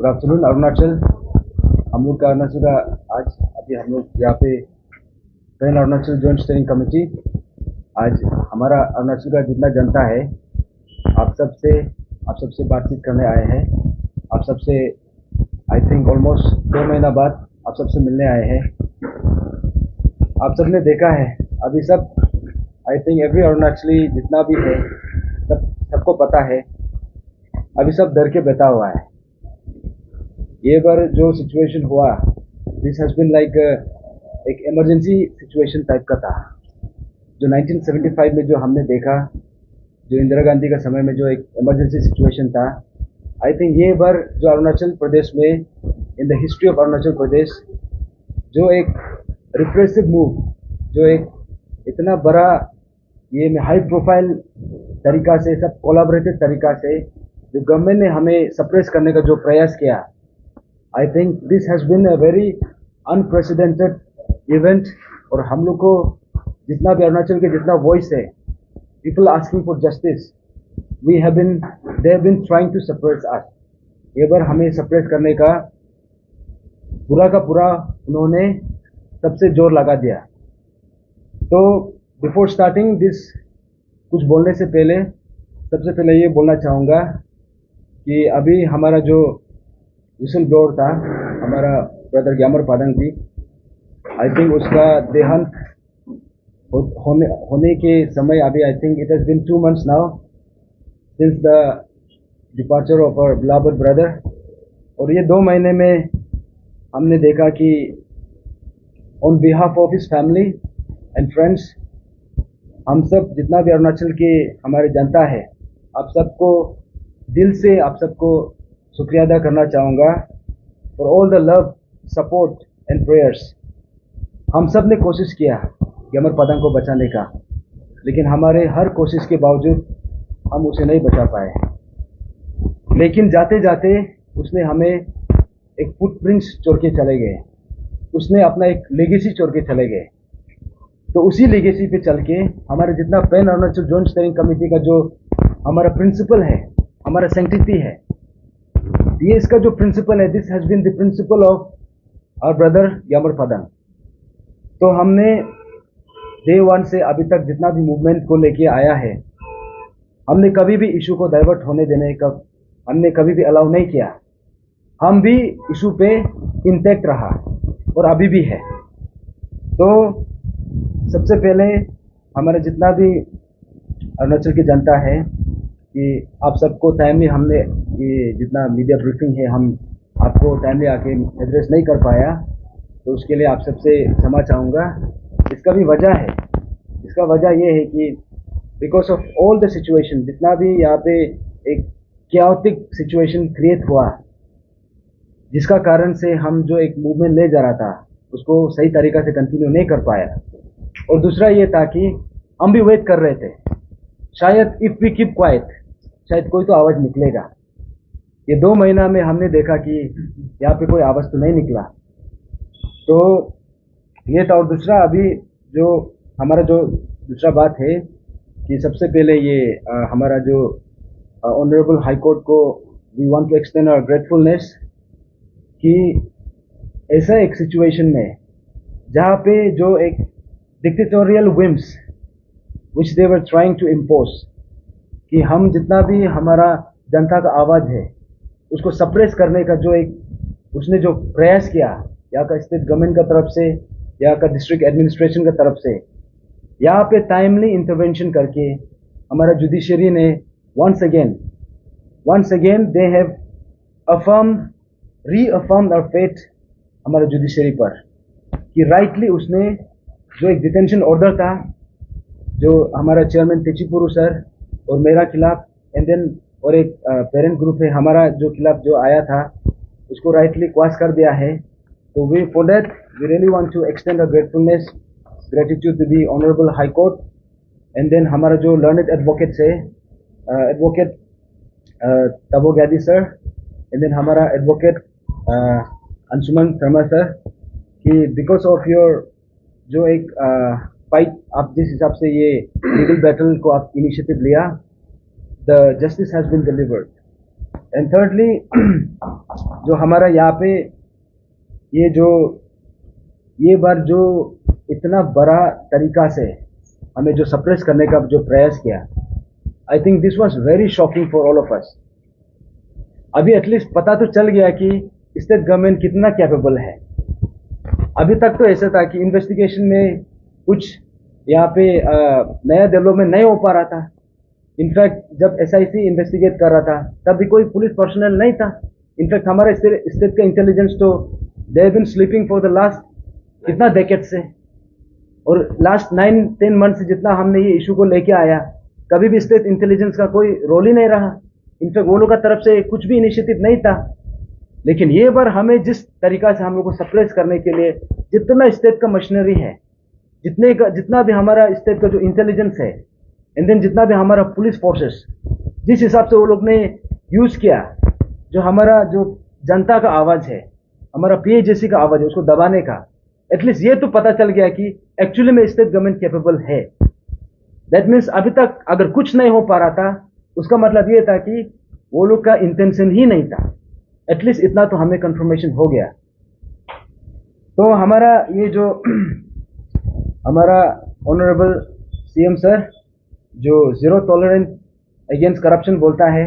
Good afternoon Arunachal. हम लोग का अरुणाचल का आज अभी हम लोग यहाँ पे train Arunachal joint steering committee आज हमारा अरुणाचल का जितना जनता है आप सबसे बातचीत करने आए हैं। आप सबसे आई थिंक ऑलमोस्ट 2 महीना बाद आप सबसे मिलने आए हैं। आप सबने देखा है अभी सब आई थिंक एवरी अरुणाचली जितना भी है सबको पता है अभी सब डर के बैठा हुआ है। ये बार जो सिचुएशन हुआ दिस हैज बीन लाइक एक इमरजेंसी सिचुएशन टाइप का था। जो 1975 में जो हमने देखा, जो इंदिरा गांधी का समय में जो एक इमरजेंसी सिचुएशन था, आई थिंक ये बार जो अरुणाचल प्रदेश में in the history of Arunachal Pradesh जो एक रिप्रेसिव मूव, जो एक इतना बड़ा ये में हाई प्रोफाइल तरीका से सब कोलैबोरेटिव तरीका से जो गवर्नमेंट ने हमें सप्रेस करने का जो प्रयास किया, I think this has been a very unprecedented event. और हम लोग को जितना भी अरुणाचल के जितना वॉइस है, people asking for justice, they have been trying to suppress us. ये बार हमें सप्रेस करने का पूरा उन्होंने सबसे जोर लगा दिया। तो बिफोर स्टार्टिंग दिस कुछ बोलने से पहले सबसे पहले ये बोलना चाहूँगा कि अभी हमारा जो विसल ब्लोअर था, हमारा brother Gyamar Padang ji, I think उसका देहांत होने के समय अभी I think it has been 2 months now since the departure of our beloved brother. और ये 2 महीने में हमने देखा कि on behalf of his family and friends, हम सब जितना भी अरुणाचल के हमारे जनता है, आप सबको दिल से आप सबको शुक्रिया अदा करना चाहूँगा for all the love, support and prayers. हम सब ने कोशिश किया ग्यामर पादंग को बचाने का, लेकिन हमारे हर कोशिश के बावजूद हम उसे नहीं बचा पाए। लेकिन जाते जाते उसने हमें एक फुटप्रिंट्स छोड़ के चले गए, उसने अपना एक लेगेसी छोड़ के चले गए। तो उसी लेगेसी पे चल के हमारे जितना pan Arunachal joint steering committee का जो हमारा प्रिंसिपल है, हमारा सैंक्टिटी है, ये इसका जो प्रिंसिपल है, this has been the principle of our brother Gyamar Padang. तो हमने डे 1 से अभी तक जितना भी मूवमेंट को लेके आया है, हमने कभी भी इशू को डाइवर्ट होने देने का हमने कभी भी अलाउ नहीं किया। हम भी इशू पे इंटैक्ट रहा और अभी भी है। तो सबसे पहले हमारे जितना भी अरुणाचल की जनता है कि आप सबको टाइमली हमने ये जितना मीडिया ब्रीफिंग है हम आपको टाइमली आके एड्रेस नहीं कर पाया, तो उसके लिए आप सबसे क्षमा चाहूँगा। इसका भी वजह है, इसका वजह ये है कि because of all the situation, जितना भी यहाँ पे एक कैओटिक सिचुएशन क्रिएट हुआ, जिसका कारण से हम जो एक मूवमेंट ले जा रहा था उसको सही तरीका से कंटिन्यू नहीं कर पाया। और दूसरा ये था कि हम भी वेट कर रहे थे, शायद इफ वी कीप क्वाइट शायद कोई तो आवाज़ निकलेगा। ये 2 महीना में हमने देखा कि यहाँ पे कोई आवाज़ तो नहीं निकला। तो ये था। और दूसरा अभी जो हमारा जो दूसरा बात है कि सबसे पहले ये हमारा जो ऑनरेबल हाई कोर्ट को we want to extend our gratefulness कि ऐसा एक सिचुएशन में जहाँ पे जो एक dictatorial whims which they were trying to impose, कि हम जितना भी हमारा जनता का आवाज़ है उसको सप्रेस करने का जो एक उसने जो प्रयास किया, यहाँ का स्टेट गवर्नमेंट का तरफ से, यहाँ का डिस्ट्रिक्ट एडमिनिस्ट्रेशन का तरफ से, यहाँ पे टाइमली इंटरवेंशन करके हमारा जुडिशरी ने once again they have reaffirmed our faith हमारे जुडिशरी पर, कि राइटली उसने जो एक डिटेंशन ऑर्डर था जो हमारा चेयरमैन तेचीपुरु सर और मेरा खिलाफ एंड देन और एक पेरेंट ग्रुप है हमारा जो खिलाफ जो आया था, उसको राइटली क्वाश कर दिया है। तो we for that we really want to extend our gratitude to the honourable high court. And then हमारा जो लर्नेड एडवोकेट्स है, advocate Tabo Gaidi sir, and then हमारा एडवोकेट अंशुमन शर्मा सर, कि बिकॉज ऑफ योर जो एक फाइट, आप जिस हिसाब से ये लीगल बैटल को आप इनिशिएटिव लिया, the justice has been delivered. And thirdly जो हमारा यहाँ पे ये बार जो इतना बड़ा तरीका से हमें जो सप्रेस करने का जो प्रयास किया, I think this was very shocking for all of us. अभी एटलीस्ट पता तो चल गया कि स्टेट गवर्नमेंट कितना कैपेबल है। अभी तक तो ऐसा था कि इन्वेस्टिगेशन में कुछ यहाँ पे नया डेवलपमेंट नहीं हो पा रहा था। इनफैक्ट जब एसआईसी इन्वेस्टिगेट कर रहा था तब भी कोई पुलिस पर्सनल नहीं था। इनफैक्ट हमारे स्टेट का इंटेलिजेंस तो they have been sleeping for the last कितना डेकेड से, और लास्ट 9-10 मंथ से जितना हमने ये इशू को लेके आया, कभी भी स्टेट इंटेलिजेंस का कोई रोल ही नहीं रहा। इनफैक्ट वो लोग का तरफ से कुछ भी इनिशिएटिव नहीं था। लेकिन ये बार हमें जिस तरीका से हम लोग को सप्रेस करने के लिए जितना स्टेट का मशीनरी है, जितना भी हमारा स्टेट का जो इंटेलिजेंस है, एंड देन जितना भी हमारा पुलिस फोर्सेस, जिस हिसाब से वो लोग ने यूज किया, जो हमारा जो जनता का आवाज है, हमारा पीएचएसी का आवाज है, उसको दबाने का, एटलीस्ट ये तो पता चल गया कि एक्चुअली में स्टेट गवर्नमेंट कैपेबल है। दैट मीन्स अभी तक अगर कुछ नहीं हो पा रहा था, उसका मतलब ये था कि वो लोग का इंटेंशन ही नहीं था। एटलीस्ट इतना तो हमें कंफर्मेशन हो गया। तो हमारा ये जो हमारा ऑनरेबल सीएम सर जो जीरो टॉलरेंस अगेंस्ट करप्शन बोलता है,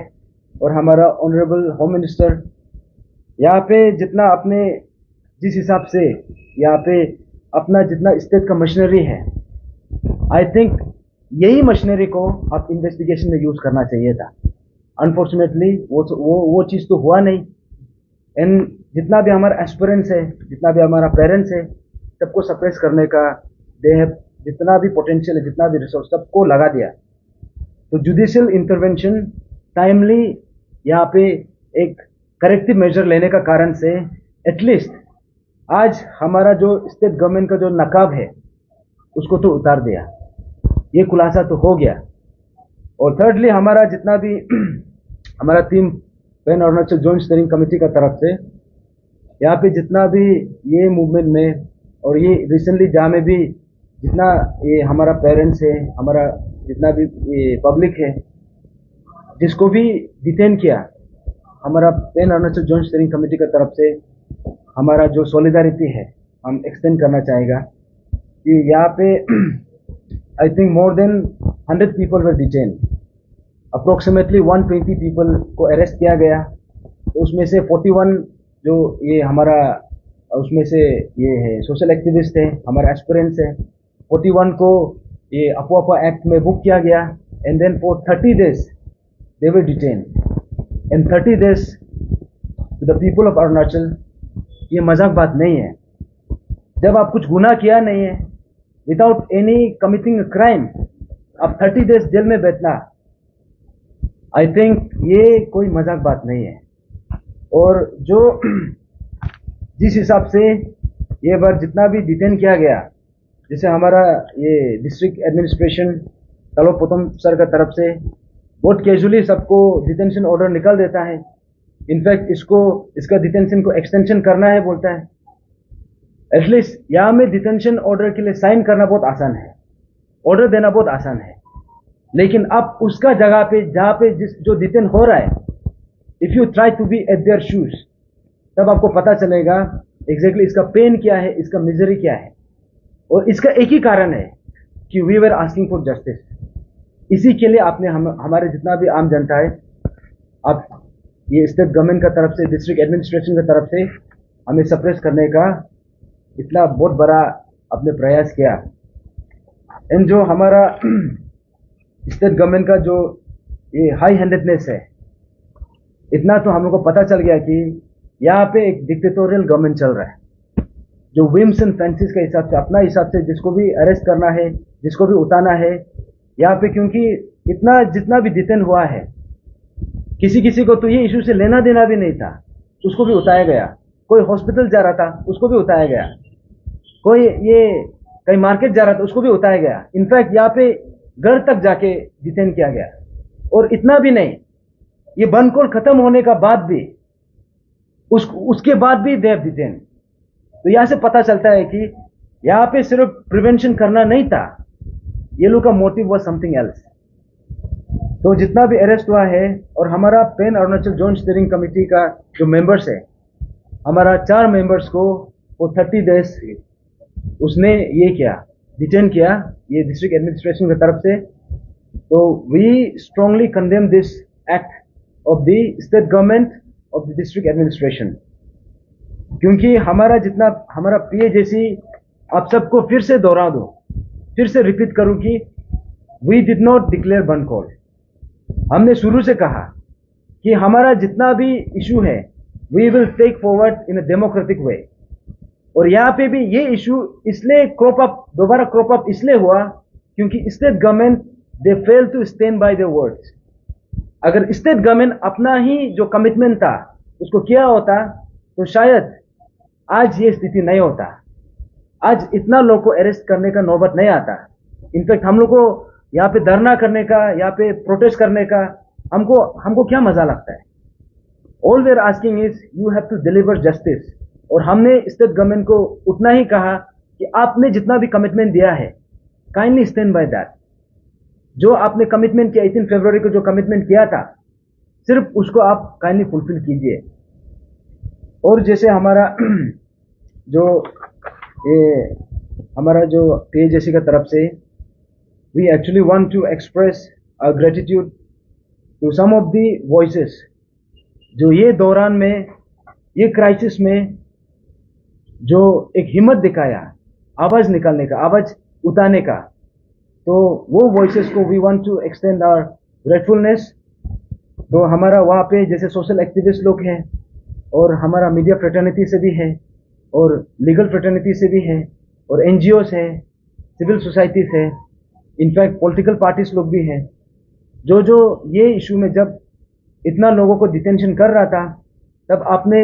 और हमारा ऑनरेबल होम मिनिस्टर यहाँ पे जितना अपने जिस हिसाब से यहाँ पे अपना जितना स्टेट का मशीनरी है, आई थिंक यही मशीनरी को आप इन्वेस्टिगेशन में यूज करना चाहिए था। अनफॉर्चुनेटली वो चीज तो हुआ नहीं। एंड जितना भी हमारा एस्पिरेंट्स है, जितना भी हमारा पेरेंट्स है, सबको सप्रेस करने का दे है, जितना भी पोटेंशियल है, जितना भी रिसोर्स, सबको लगा दिया। तो जुडिशियल इंटरवेंशन टाइमली यहाँ पे एक करेक्टिव मेजर लेने का कारण से एटलीस्ट आज हमारा जो स्टेट गवर्नमेंट का जो नकाब है उसको तो उतार दिया, ये खुलासा तो हो गया। और थर्डली हमारा जितना भी हमारा team pan Arunachal joint steering committee का तरफ से यहाँ पे जितना भी ये मूवमेंट में और ये रिसेंटली जहाँ में भी जितना ये हमारा पेरेंट्स है, हमारा जितना भी ये पब्लिक है, जिसको भी डिटेन किया, हमारा pan Arunachal joint steering committee का तरफ से हमारा जो सॉलिडारिटी है हम एक्सटेंड करना चाहेगा कि यहाँ पे I think more than 100 people were detain, approximately 120 people को अरेस्ट किया गया। तो उसमें से 41 जो ये हमारा उसमें से ये है सोशल एक्टिविस्ट है, हमारे एस्पिरेंट्स है। 41 को ये अफवाह एक्ट में बुक किया गया, and then for 30 days they were detain. And 30 days to the people of Arunachal, ये मजाक बात नहीं है। जब आप कुछ गुनाह किया नहीं है, विदाउट एनी कमिटिंग क्राइम, आप 30 days जेल में बैठना, आई थिंक ये कोई मजाक बात नहीं है। और जो जिस हिसाब से ये बार जितना भी डिटेन किया गया, जैसे हमारा ये डिस्ट्रिक्ट एडमिनिस्ट्रेशन तलोपोतम सर का तरफ से बहुत कैजुअली सबको डिटेंशन ऑर्डर निकाल देता है। इनफैक्ट इसका डिटेंशन को एक्सटेंशन करना है बोलता है। एटलीस्ट यहाँ में डिटेंशन ऑर्डर के लिए साइन करना बहुत आसान है, ऑर्डर देना बहुत आसान है, लेकिन अब उसका जगह पे जहाँ पे जो डिटेन हो रहा है, if you try to be at their shoes, तब आपको पता चलेगा एग्जैक्टली इसका पेन क्या है, इसका मिजरी क्या है। और इसका एक ही कारण है कि we were asking for justice. इसी के लिए आपने हमारे जितना भी आम जनता है, आप ये स्टेट गवर्नमेंट का तरफ से, डिस्ट्रिक्ट एडमिनिस्ट्रेशन की तरफ से हमें सप्रेस करने का इतना बहुत बड़ा आपने प्रयास किया। एंड जो हमारा स्टेट गवर्नमेंट का जो ये हाई हैंडेडनेस है, इतना तो हम लोग को पता चल गया कि यहाँ पे एक डिक्टेटोरियल गवर्नमेंट चल रहा है, जो विम्स एंड फैंसीज के हिसाब से, अपना हिसाब से जिसको भी अरेस्ट करना है, जिसको भी उतारना है यहाँ पे, क्योंकि इतना जितना भी डिटेन हुआ है, किसी को तो ये इशू से लेना देना भी नहीं था, उसको भी उतारा गया। कोई हॉस्पिटल जा रहा था, उसको भी उतारा गया। कोई ये कहीं मार्केट जा रहा था, उसको भी उतारा गया। इनफैक्ट यहाँ पे घर तक जाके डिटेन किया गया। और इतना भी नहीं, ये बनकोल खत्म होने का बाद भी उसके बाद भी दे हैव डिटेन। तो यहाँ से पता चलता है कि यहाँ पे सिर्फ प्रिवेंशन करना नहीं था, ये लोग का मोटिव वाज समथिंग एल्स। तो जितना भी अरेस्ट हुआ है, और हमारा pan Arunachal joint steering committee का जो मेंबर्स है, हमारा 4 मेंबर्स को वो 30 डेज उसने ये किया, डिटेन किया, ये डिस्ट्रिक्ट एडमिनिस्ट्रेशन की तरफ से। तो we strongly condemn this act of the state government of the district administration, क्योंकि हमारा पीए जैसी आप सबको फिर से दोहरा दूं, फिर से रिपीट करूं कि वी डिड नॉट डिक्लेयर बंद कॉल। हमने शुरू से कहा कि हमारा जितना भी इशू है we will take forward in a democratic way. और यहाँ पे भी ये इशू इसलिए दोबारा क्रॉप अप इसलिए हुआ क्योंकि state government they fail to stand by their words. अगर स्टेट गवर्नमेंट अपना ही जो कमिटमेंट था उसको किया होता तो शायद आज ये स्थिति नहीं होता, आज इतना लोग को अरेस्ट करने का नौबत नहीं आता। इनफैक्ट हम लोग को यहाँ पे धरना करने का, यहाँ पे प्रोटेस्ट करने का हमको क्या मजा लगता है। All we are asking is you have to deliver justice. और हमने स्टेट गवर्नमेंट को उतना ही कहा कि आपने जितना भी कमिटमेंट दिया है काइंडली स्टैंड बाय दैट। जो आपने कमिटमेंट किया 18 फरवरी को जो कमिटमेंट किया था सिर्फ उसको आप काइंडली फुलफिल कीजिए। और जैसे हमारा जो पीएजेसी का तरफ से we actually want to express our gratitude to some of the voices जो ये दौरान में, ये क्राइसिस में जो एक हिम्मत दिखाया आवाज निकालने का, आवाज उठाने का। तो वो वॉइसेस को we want to extend our gratefulness. तो हमारा वहाँ पे जैसे सोशल एक्टिविस्ट लोग हैं और हमारा मीडिया फ्रेटर्निटी से भी है और लीगल फ्रेटर्निटी से भी है और एनजीओस है, सिविल सोसाइटीज है, इनफैक्ट पॉलिटिकल पार्टीज लोग भी हैं। जो ये इशू में जब इतना लोगों को डिटेंशन कर रहा था तब आपने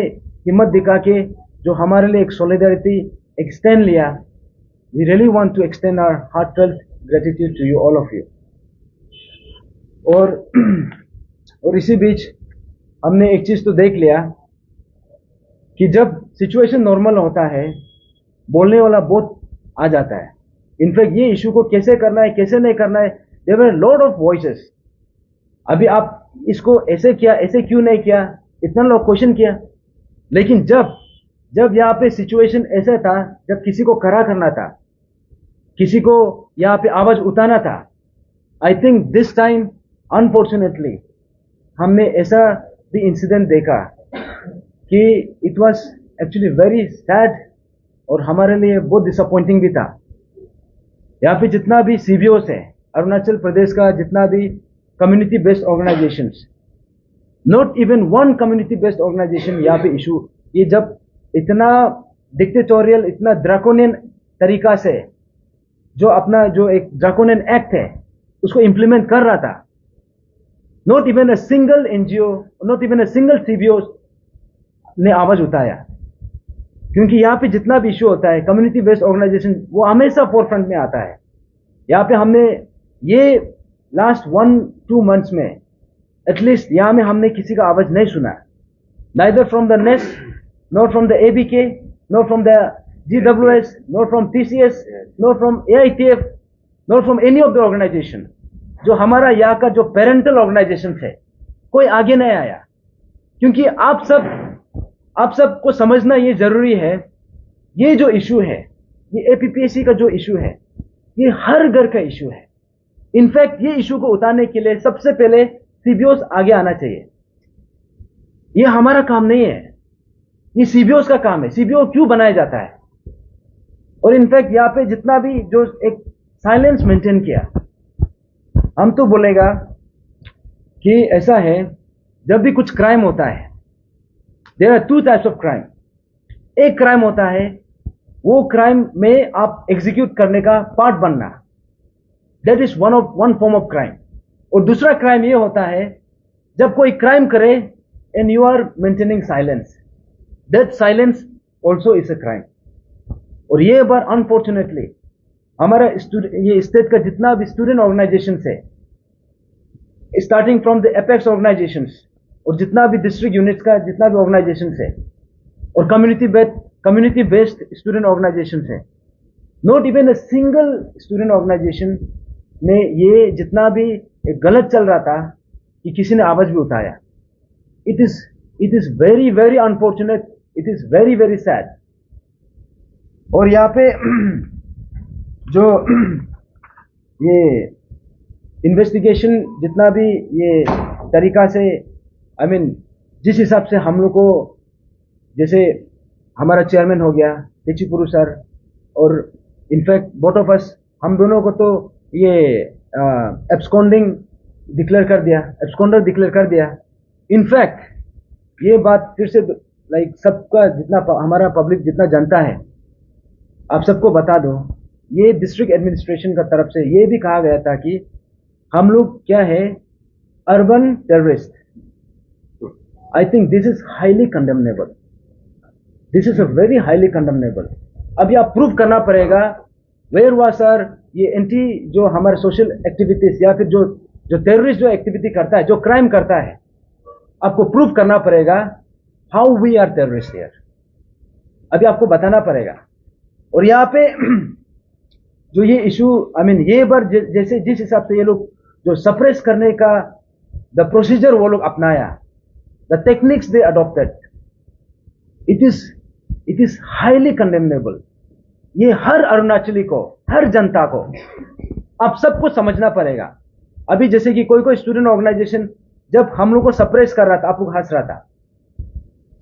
हिम्मत दिखा के जो हमारे लिए एक सॉलिडारिटी एक्सटेंड लिया। We really want to extend our heartfelt gratitude to you all of you. और इसी बीच हमने एक चीज तो देख लिया कि जब सिचुएशन नॉर्मल होता है बोलने वाला बहुत आ जाता है। इनफैक्ट ये इशू को कैसे करना है, कैसे नहीं करना है, there were lot of voices. अभी आप इसको ऐसे किया, ऐसे क्यों नहीं किया, इतना लोग क्वेश्चन किया। लेकिन जब यहाँ पे सिचुएशन ऐसा था, जब किसी को खड़ा करना था, किसी को यहाँ पे आवाज उठाना था, आई थिंक दिस टाइम अनफॉर्चुनेटली हमने ऐसा भी इंसिडेंट देखा कि it was actually very sad और हमारे लिए बहुत डिसअपॉइंटिंग भी था। यहाँ पे जितना भी सीबीओस है अरुणाचल प्रदेश का, जितना भी community based organisations, not even one community based organisation यहाँ पे इशू, ये जब इतना डिक्टेटोरियल, इतना ड्रैकोनियन तरीका से जो एक ड्रैकोनियन एक्ट है उसको इंप्लीमेंट कर रहा था, not even a single NGO, not even a single CBO ने आवाज उठाया। क्योंकि यहाँ पे जितना भी इशू होता है कम्युनिटी बेस्ड ऑर्गेनाइजेशन वो हमेशा फोरफ्रंट में आता है। यहाँ पे हमने ये लास्ट 1-2 मंथ्स में एटलीस्ट यहाँ में हमने किसी का आवाज नहीं सुना, neither from the NES, not from the ABK, not from the GWS, not from TCS, not from AITF, not from any of the organisation. जो हमारा यहाँ का जो पेरेंटल ऑर्गेनाइजेशन है कोई आगे नहीं आया। क्योंकि आप सबको समझना ये जरूरी है, ये जो इशू है, ये एपीपीएससी का जो इशू है, ये हर घर का इशू है। इनफैक्ट ये इशू को उतारने के लिए सबसे पहले सीबीओस आगे आना चाहिए। ये हमारा काम नहीं है, ये सीबीओस का काम है। सीबीओ क्यों बनाया जाता है? और इनफैक्ट यहाँ पे जितना भी जो एक साइलेंस मेंटेन किया, हम तो बोलेगा कि ऐसा है, जब भी कुछ क्राइम होता है, there are 2 types of crime. एक क्राइम होता है वो क्राइम में आप एग्जीक्यूट करने का पार्ट बनना, that is one form of crime. और दूसरा क्राइम ये होता है जब कोई क्राइम करे and you are maintaining silence, that silence also is a crime. और ये बार अनफॉर्चुनेटली हमारा ये स्टेट का जितना भी स्टूडेंट ऑर्गेनाइजेशन है, starting from the apex organisations और जितना भी डिस्ट्रिक्ट यूनिट्स का जितना भी ऑर्गेनाइजेशन है और कम्युनिटी बेस्ड स्टूडेंट ऑर्गेनाइजेशन है, not even a single student organisation ने ये जितना भी गलत चल रहा था कि किसी ने आवाज भी उठाया। It is very very unfortunate it is very very sad. और यहाँ पे जो ये इन्वेस्टिगेशन जितना भी ये तरीका से आई मीन जिस हिसाब से हम लोग को, जैसे हमारा चेयरमैन हो गया तेचीपुरु सर, और इनफैक्ट बोथ ऑफ अस, हम दोनों को तो ये एब्सकॉन्डिंग डिक्लेयर कर दिया, एब्सकॉन्डर डिक्लेयर कर दिया। इनफैक्ट ये बात फिर से लाइक सबका जितना हमारा पब्लिक जितना जानता है, आप सबको बता दो, ये डिस्ट्रिक्ट एडमिनिस्ट्रेशन का तरफ से ये भी कहा गया था कि हम लोग क्या है, urban terrorist. I think this is highly condemnable, this is a very highly condemnable. अभी आप प्रूव करना पड़ेगा वेयर हुआ सर ये एंटी जो हमारे सोशल एक्टिविटीज या फिर जो जो टेररिस्ट जो एक्टिविटी करता है, जो क्राइम करता है, आपको प्रूव करना पड़ेगा how we are terrorist here. अभी आपको बताना पड़ेगा। और यहाँ पे जो ये इशू आई मीन ये बार जैसे जिस हिसाब से ये लोग जो सप्रेस करने का द प्रोसीजर वो लोग अपनाया, the techniques they adopted, it is highly condemnable. ये हर अरुणाचली को, हर जनता को, आप सबको समझना पड़ेगा। अभी जैसे कि कोई कोई स्टूडेंट ऑर्गेनाइजेशन जब हम लोग को सप्रेस कर रहा था, आप लोग हंस रहा था,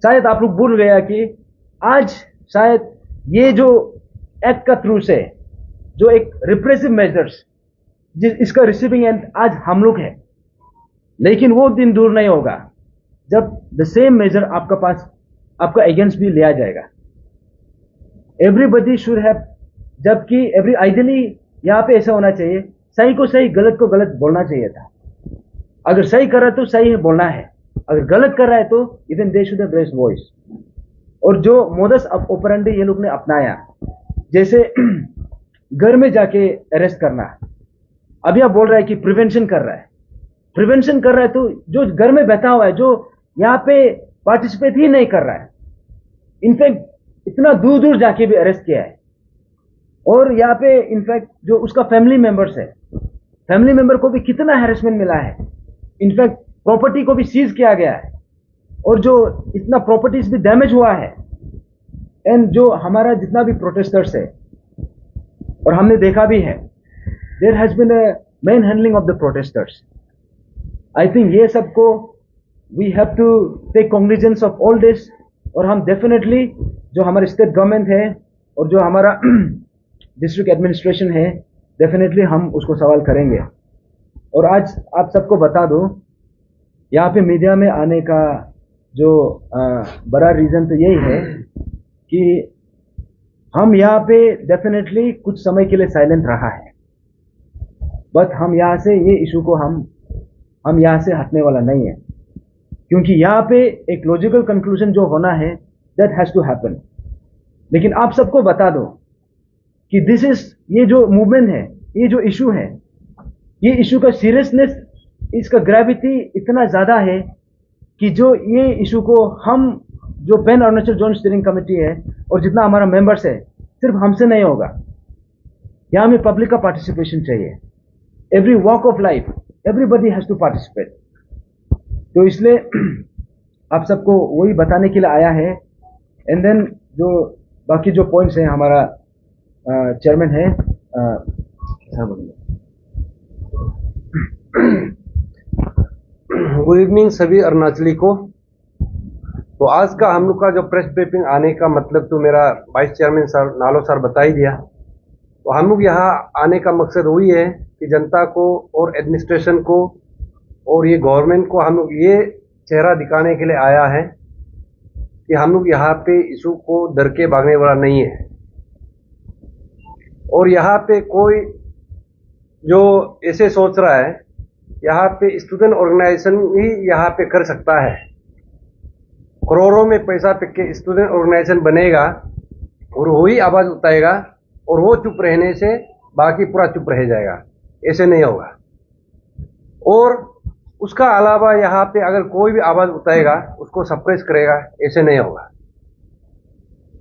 शायद आप लोग भूल गया कि आज शायद ये जो एक्ट का थ्रू से जो एक रिप्रेसिव मेजर्स इसका रिसीविंग एंड आज हम लोग है, लेकिन वो दिन दूर नहीं होगा जब द सेम मेजर आपका पास आपका अगेंस्ट भी लिया जाएगा। एवरीबडी शुड हैव, जबकि एवरी आइडियली यहाँ पे ऐसा होना चाहिए, सही को सही गलत को गलत बोलना चाहिए था। अगर सही कर रहा है तो सही है बोलना है, अगर गलत कर रहा है तो even they should have raised voice. और जो मोडस ऑपरेंडी ये लोग ने अपनाया, जैसे घर में जाके अरेस्ट करना, अभी आप बोल रहे हैं कि प्रिवेंशन कर रहा है, प्रिवेंशन कर रहा है तो जो घर में बैठा हुआ है, जो यहाँ पे पार्टिसिपेट ही नहीं कर रहा है, इनफैक्ट इतना दूर दूर जाके भी अरेस्ट किया है। और यहाँ पे इनफैक्ट जो उसका फैमिली मेंबर्स है, फैमिली मेंबर को भी कितना हैरेसमेंट मिला है, इनफैक्ट प्रॉपर्टी को भी सीज किया गया है, और जो इतना प्रॉपर्टीज भी डैमेज हुआ है। एंड जो हमारा जितना भी प्रोटेस्टर्स है, और हमने देखा भी है, there has been a manhandling of the protesters. I think ये सबको we have to take cognizance of all this. और हम डेफिनेटली जो हमारे स्टेट गवर्नमेंट है और जो हमारा डिस्ट्रिक्ट एडमिनिस्ट्रेशन है, डेफिनेटली हम उसको सवाल करेंगे। और आज आप सबको बता दो, यहाँ पे मीडिया में आने का जो बड़ा रीजन तो यही है कि हम यहाँ पे डेफिनेटली कुछ समय के लिए साइलेंट रहा है, बट हम यहाँ से ये इशू को हम यहाँ से हटने वाला नहीं है, क्योंकि यहाँ पे एक लॉजिकल कंक्लूजन जो होना है दैट हैज टू हैपन। लेकिन आप सबको बता दो कि दिस इज, ये जो मूवमेंट है, ये जो इशू है, ये इशू का सीरियसनेस, इसका ग्रेविटी इतना ज्यादा है कि जो ये इशू को हम जो pan Arunachal zone steering committee है और जितना हमारा मेंबर्स है, सिर्फ हमसे नहीं होगा, यहाँ में पब्लिक का पार्टिसिपेशन चाहिए। Every walk of life, everybody has to participate. तो इसलिए आप सबको वही बताने के लिए आया है। एंड देन जो बाकी जो पॉइंट्स हैं, हमारा चेयरमैन है गुड इवनिंग सभी अरुणाचली को। तो आज का हम लोग का जो प्रेस ब्रीफिंग आने का मतलब तो मेरा वाइस चेयरमैन सर नालो सर बता ही दिया। तो हम लोग यहाँ आने का मकसद वही है कि जनता को और एडमिनिस्ट्रेशन को और ये गवर्नमेंट को हम लोग ये चेहरा दिखाने के लिए आया है कि हम लोग यहाँ पे इशू को डर के भागने वाला नहीं है। और यहाँ पे कोई जो ऐसे सोच रहा है, यहाँ पे स्टूडेंट ऑर्गेनाइजेशन ही यहाँ पे कर सकता है, करोड़ों में पैसा पे के स्टूडेंट ऑर्गेनाइजेशन बनेगा और वही आवाज उठाएगा और वो चुप रहने से बाकी पूरा चुप रह जाएगा, ऐसे नहीं होगा। और उसका अलावा यहाँ पे अगर कोई भी आवाज उठाएगा उसको सप्रेस करेगा, ऐसे नहीं होगा।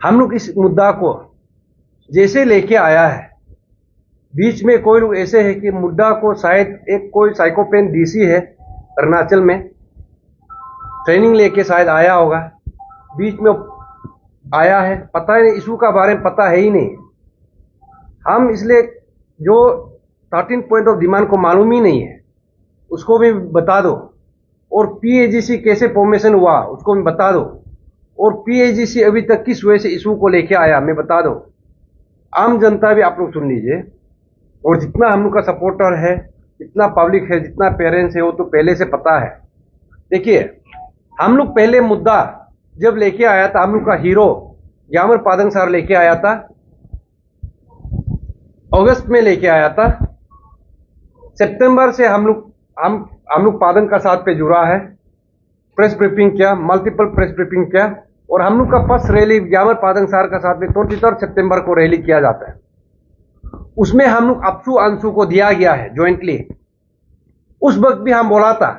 हम लोग इस मुद्दा को जैसे लेके आया है, बीच में कोई लोग ऐसे है कि मुद्दा को शायद एक कोई साइकोपेन डीसी है अरुणाचल में, ट्रेनिंग लेके शायद आया होगा, बीच में आया है, पता ही नहीं, इशू का बारे में पता है ही नहीं। हम इसलिए जो 13 पॉइंट ऑफ डिमांड को मालूम ही नहीं है उसको भी बता दो, और पीएजीसी कैसे फॉर्मेशन हुआ उसको भी बता दो, और पीएजीसी अभी तक किस वजह से इशू को लेके आया हमें बता दो। आम जनता भी आप लोग सुन लीजिए, और जितना हम लोग का सपोर्टर है, जितना पब्लिक है, जितना पेरेंट्स है, वो तो पहले से पता है। देखिए, हम लोग पहले मुद्दा जब लेके आया था, हम लोग का हीरो ग्यामर पादंग सर लेके आया था, अगस्त में लेके आया था। सितंबर से हम लोग पादंग का साथ पे जुड़ा है, प्रेस ब्रीफिंग किया, मल्टीपल प्रेस ब्रीफिंग किया, और हम लोग का फर्स्ट रैली ग्यामर पादंग सर का साथ में 23 सितंबर को रैली किया जाता है। उसमें हम लोग अपसू अंशु को दिया गया है ज्वाइंटली। उस वक्त भी हम बोला था,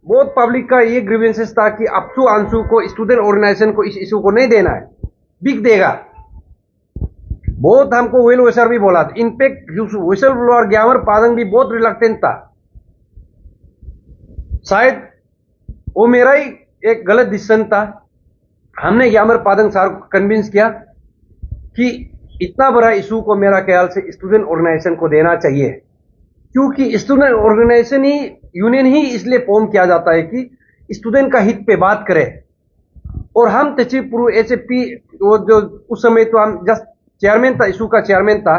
बहुत पब्लिक का ये ग्रीवेंसेस था कि अपसू अंशु को स्टूडेंट ऑर्गेनाइजेशन को इस इशू को नहीं देना है, बिक देगा। बहुत हमको वेल विशर भी बोला था। इनफैक्ट विशल ब्लोअर ग्यामर पादंग भी बहुत रिलक्टेंट था। शायद वो मेरा ही एक गलत डिसीजन था। हमने ग्यामर पादंग सर को कन्विंस किया कि इतना बड़ा इशू को मेरा ख्याल से स्टूडेंट ऑर्गेनाइजेशन को देना चाहिए, क्योंकि स्टूडेंट ऑर्गेनाइजेशन ही, यूनियन ही इसलिए फॉर्म किया जाता है कि स्टूडेंट का हित पे बात करे। और हम तचिपुरु एचएफपी, वो जो उस समय तो हम जस्ट चेयरमैन था, इशू का चेयरमैन था।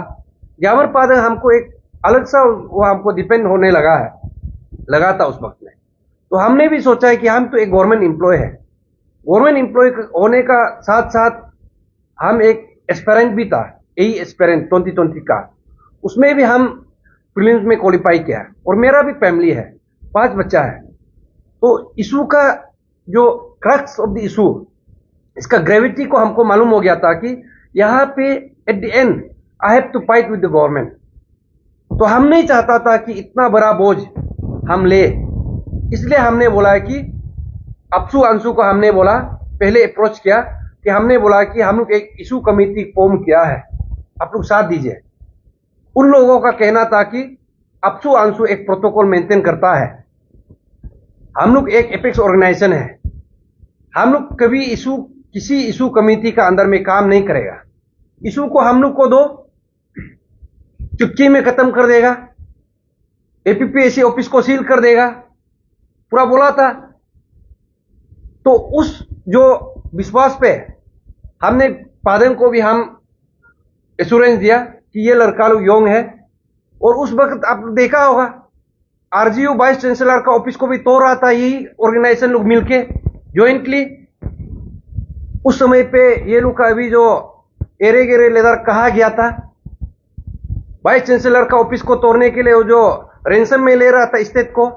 ग्यामर पादंग हमको एक अलग सा वो हमको डिपेंड होने लगा था उस वक्त में। तो हमने भी सोचा है कि हम तो एक गवर्नमेंट एम्प्लॉय है, गवर्नमेंट एम्प्लॉय होने का साथ साथ हम एक एस्पेरेंट भी था, यही एस्पेरेंट 2020 का, उसमें भी हम प्रीलिम्स में क्वालिफाई किया, और मेरा भी फैमिली है, 5 बच्चा है। तो इशू का जो क्रक्स ऑफ द इशू, इसका ग्रेविटी को हमको मालूम हो गया था कि यहाँ पे at the end I have to fight with the government. तो हम नहीं चाहता था कि इतना बड़ा बोझ हम ले, इसलिए हमने बोला है कि अपसू अंशु को हमने बोला, पहले अप्रोच किया कि हमने बोला कि हम लोग एक इशू कमेटी फॉर्म किया है, आप लोग साथ दीजिए। उन लोगों का कहना था कि अपसू अंशु एक प्रोटोकॉल मेंटेन करता है, हम लोग एक एपेक्स ऑर्गेनाइजेशन है, हम लोग कभी किसी इशू कमेटी का अंदर में काम नहीं करेगा। इशू को हम लोग को दो, चुटकी में खत्म कर देगा, एपीपीएससी ऑफिस को सील कर देगा, पूरा बोला था। तो उस जो विश्वास पे हमने पादंग को भी हम एश्योरेंस दिया कि ये लड़का लोग योंग है। और उस वक्त आप देखा होगा, आरजीयू वाइस चांसलर का ऑफिस को भी तोड़ रहा था यही ऑर्गेनाइजेशन लोग मिलके ज्वाइंटली। उस समय पे ये लोग का अभी जो एरे गेरे लेदर कहा गया था, वाइस चांसलर का ऑफिस को तोड़ने के लिए वो जो रेंसम में ले रहा था स्टेट को,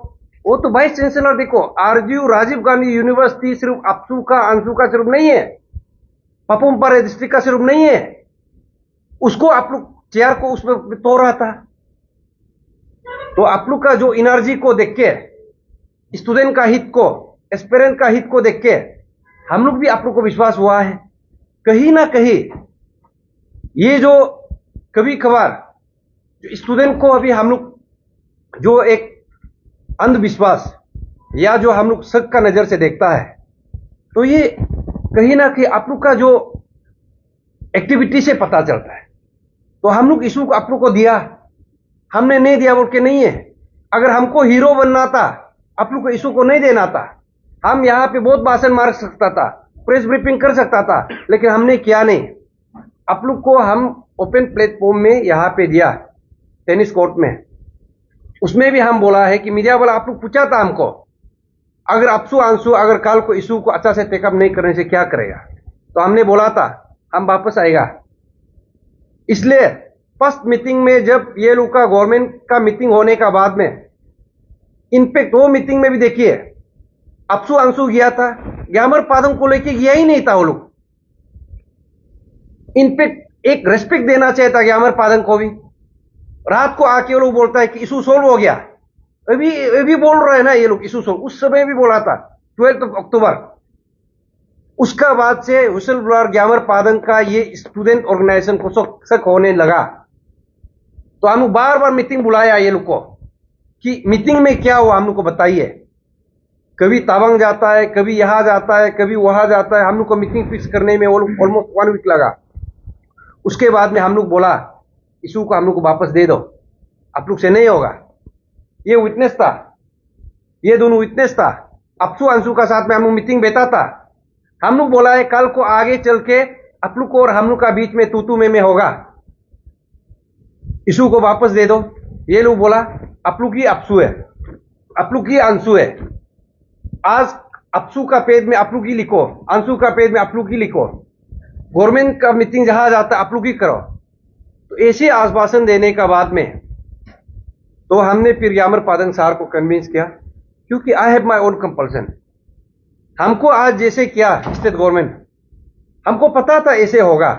वो तो वाइस चांसलर देखो, आरजीयू राजीव गांधी यूनिवर्सिटी सिर्फ अपसू का अंशु का सिर्फ नहीं है, पपुम पारे डिस्ट्रिक्ट का सिर्फ नहीं है, उसको आप लोग चेयर को उसमें तोड़ रहा था। तो आप लोग का जो एनर्जी को देख के, स्टूडेंट का हित को, एस्पिरेंट का हित को देख के हम लोग भी आप लोग को विश्वास हुआ है कहीं ना कहीं ये जो कभी कभार जो स्टूडेंट को अभी हम लोग जो एक अंधविश्वास या जो हम लोग शक का नजर से देखता है, तो ये कहीं ना कहीं आप लोग का जो एक्टिविटी से पता चलता है। तो हम लोग इशू को आप लोग को दिया, हमने नहीं दिया बोल के नहीं है। अगर हमको हीरो बनना था, आप लोग को इशू को नहीं देना था, हम यहाँ पे बहुत भाषण मार सकता था, प्रेस ब्रीफिंग कर सकता था, लेकिन हमने किया नहीं। आप लोग को हम ओपन प्लेटफॉर्म में यहाँ पे दिया, टेनिस कोर्ट में, उसमें भी हम बोला है कि मीडिया वाला आप लोग पूछा था हमको, अगर अपसू अंशु अगर कल को इशू को अच्छा से टेकअप नहीं करने से क्या करेगा, तो हमने बोला था हम वापस आएगा। इसलिए फर्स्ट मीटिंग में जब ये लोग का गवर्नमेंट का मीटिंग होने का बाद में, इनफैक्ट वो मीटिंग में भी देखिए अपसू अंशु गया था, ग्यामर पादंग को लेके गया ही नहीं था वो लोग। इनफैक्ट एक रेस्पेक्ट देना चाहिए था ग्यामर पादंग को भी। रात को आके वो लोग बोलता है कि इशू सोल्व हो गया, अभी बोल रहे हैं ना ये लोग इशू सोल्व, उस समय भी बोला था 12 अक्टूबर। उसका बाद से विशल ब्लोअर ग्यामर पादंग का ये स्टूडेंट ऑर्गेनाइजेशन को शक होने लगा। तो हम बार बार मीटिंग बुलाया ये लोग को कि मीटिंग में क्या हुआ हम लोग को बताइए। कभी तावांग जाता है, कभी यहाँ जाता है, कभी वहां जाता है। हम लोग को मीटिंग फिक्स करने में ऑलमोस्ट 1 वीक लगा। उसके बाद में हम लोग बोला इशू को हम लोग को वापस दे दो, आप लोग से नहीं होगा। ये विटनेस था, ये दोनों विटनेस था। अपसू अंशु का साथ में हम लोग मीटिंग बैठा था। हम लोग बोला है कल को आगे चल के आप लोग को और हम लोग का बीच में तू में होगा, इशू को वापस दे दो। ये लोग बोला आप लोग की अपसू है, आप लोग की अंशु है। आज अपसू का पेज में आप लोग ही लिखो, अंशु का पेज में आप लोग ही लिखो। गवर्नमेंट का मीटिंग जहां जाता है आप लोग ही करो। तो ऐसे आश्वासन देने का बाद में तो हमने फिर यामर पादंग सार को कन्विंस किया, क्योंकि I have my own compulsion. हमको आज जैसे किया स्टेट गवर्नमेंट, हमको पता था ऐसे होगा,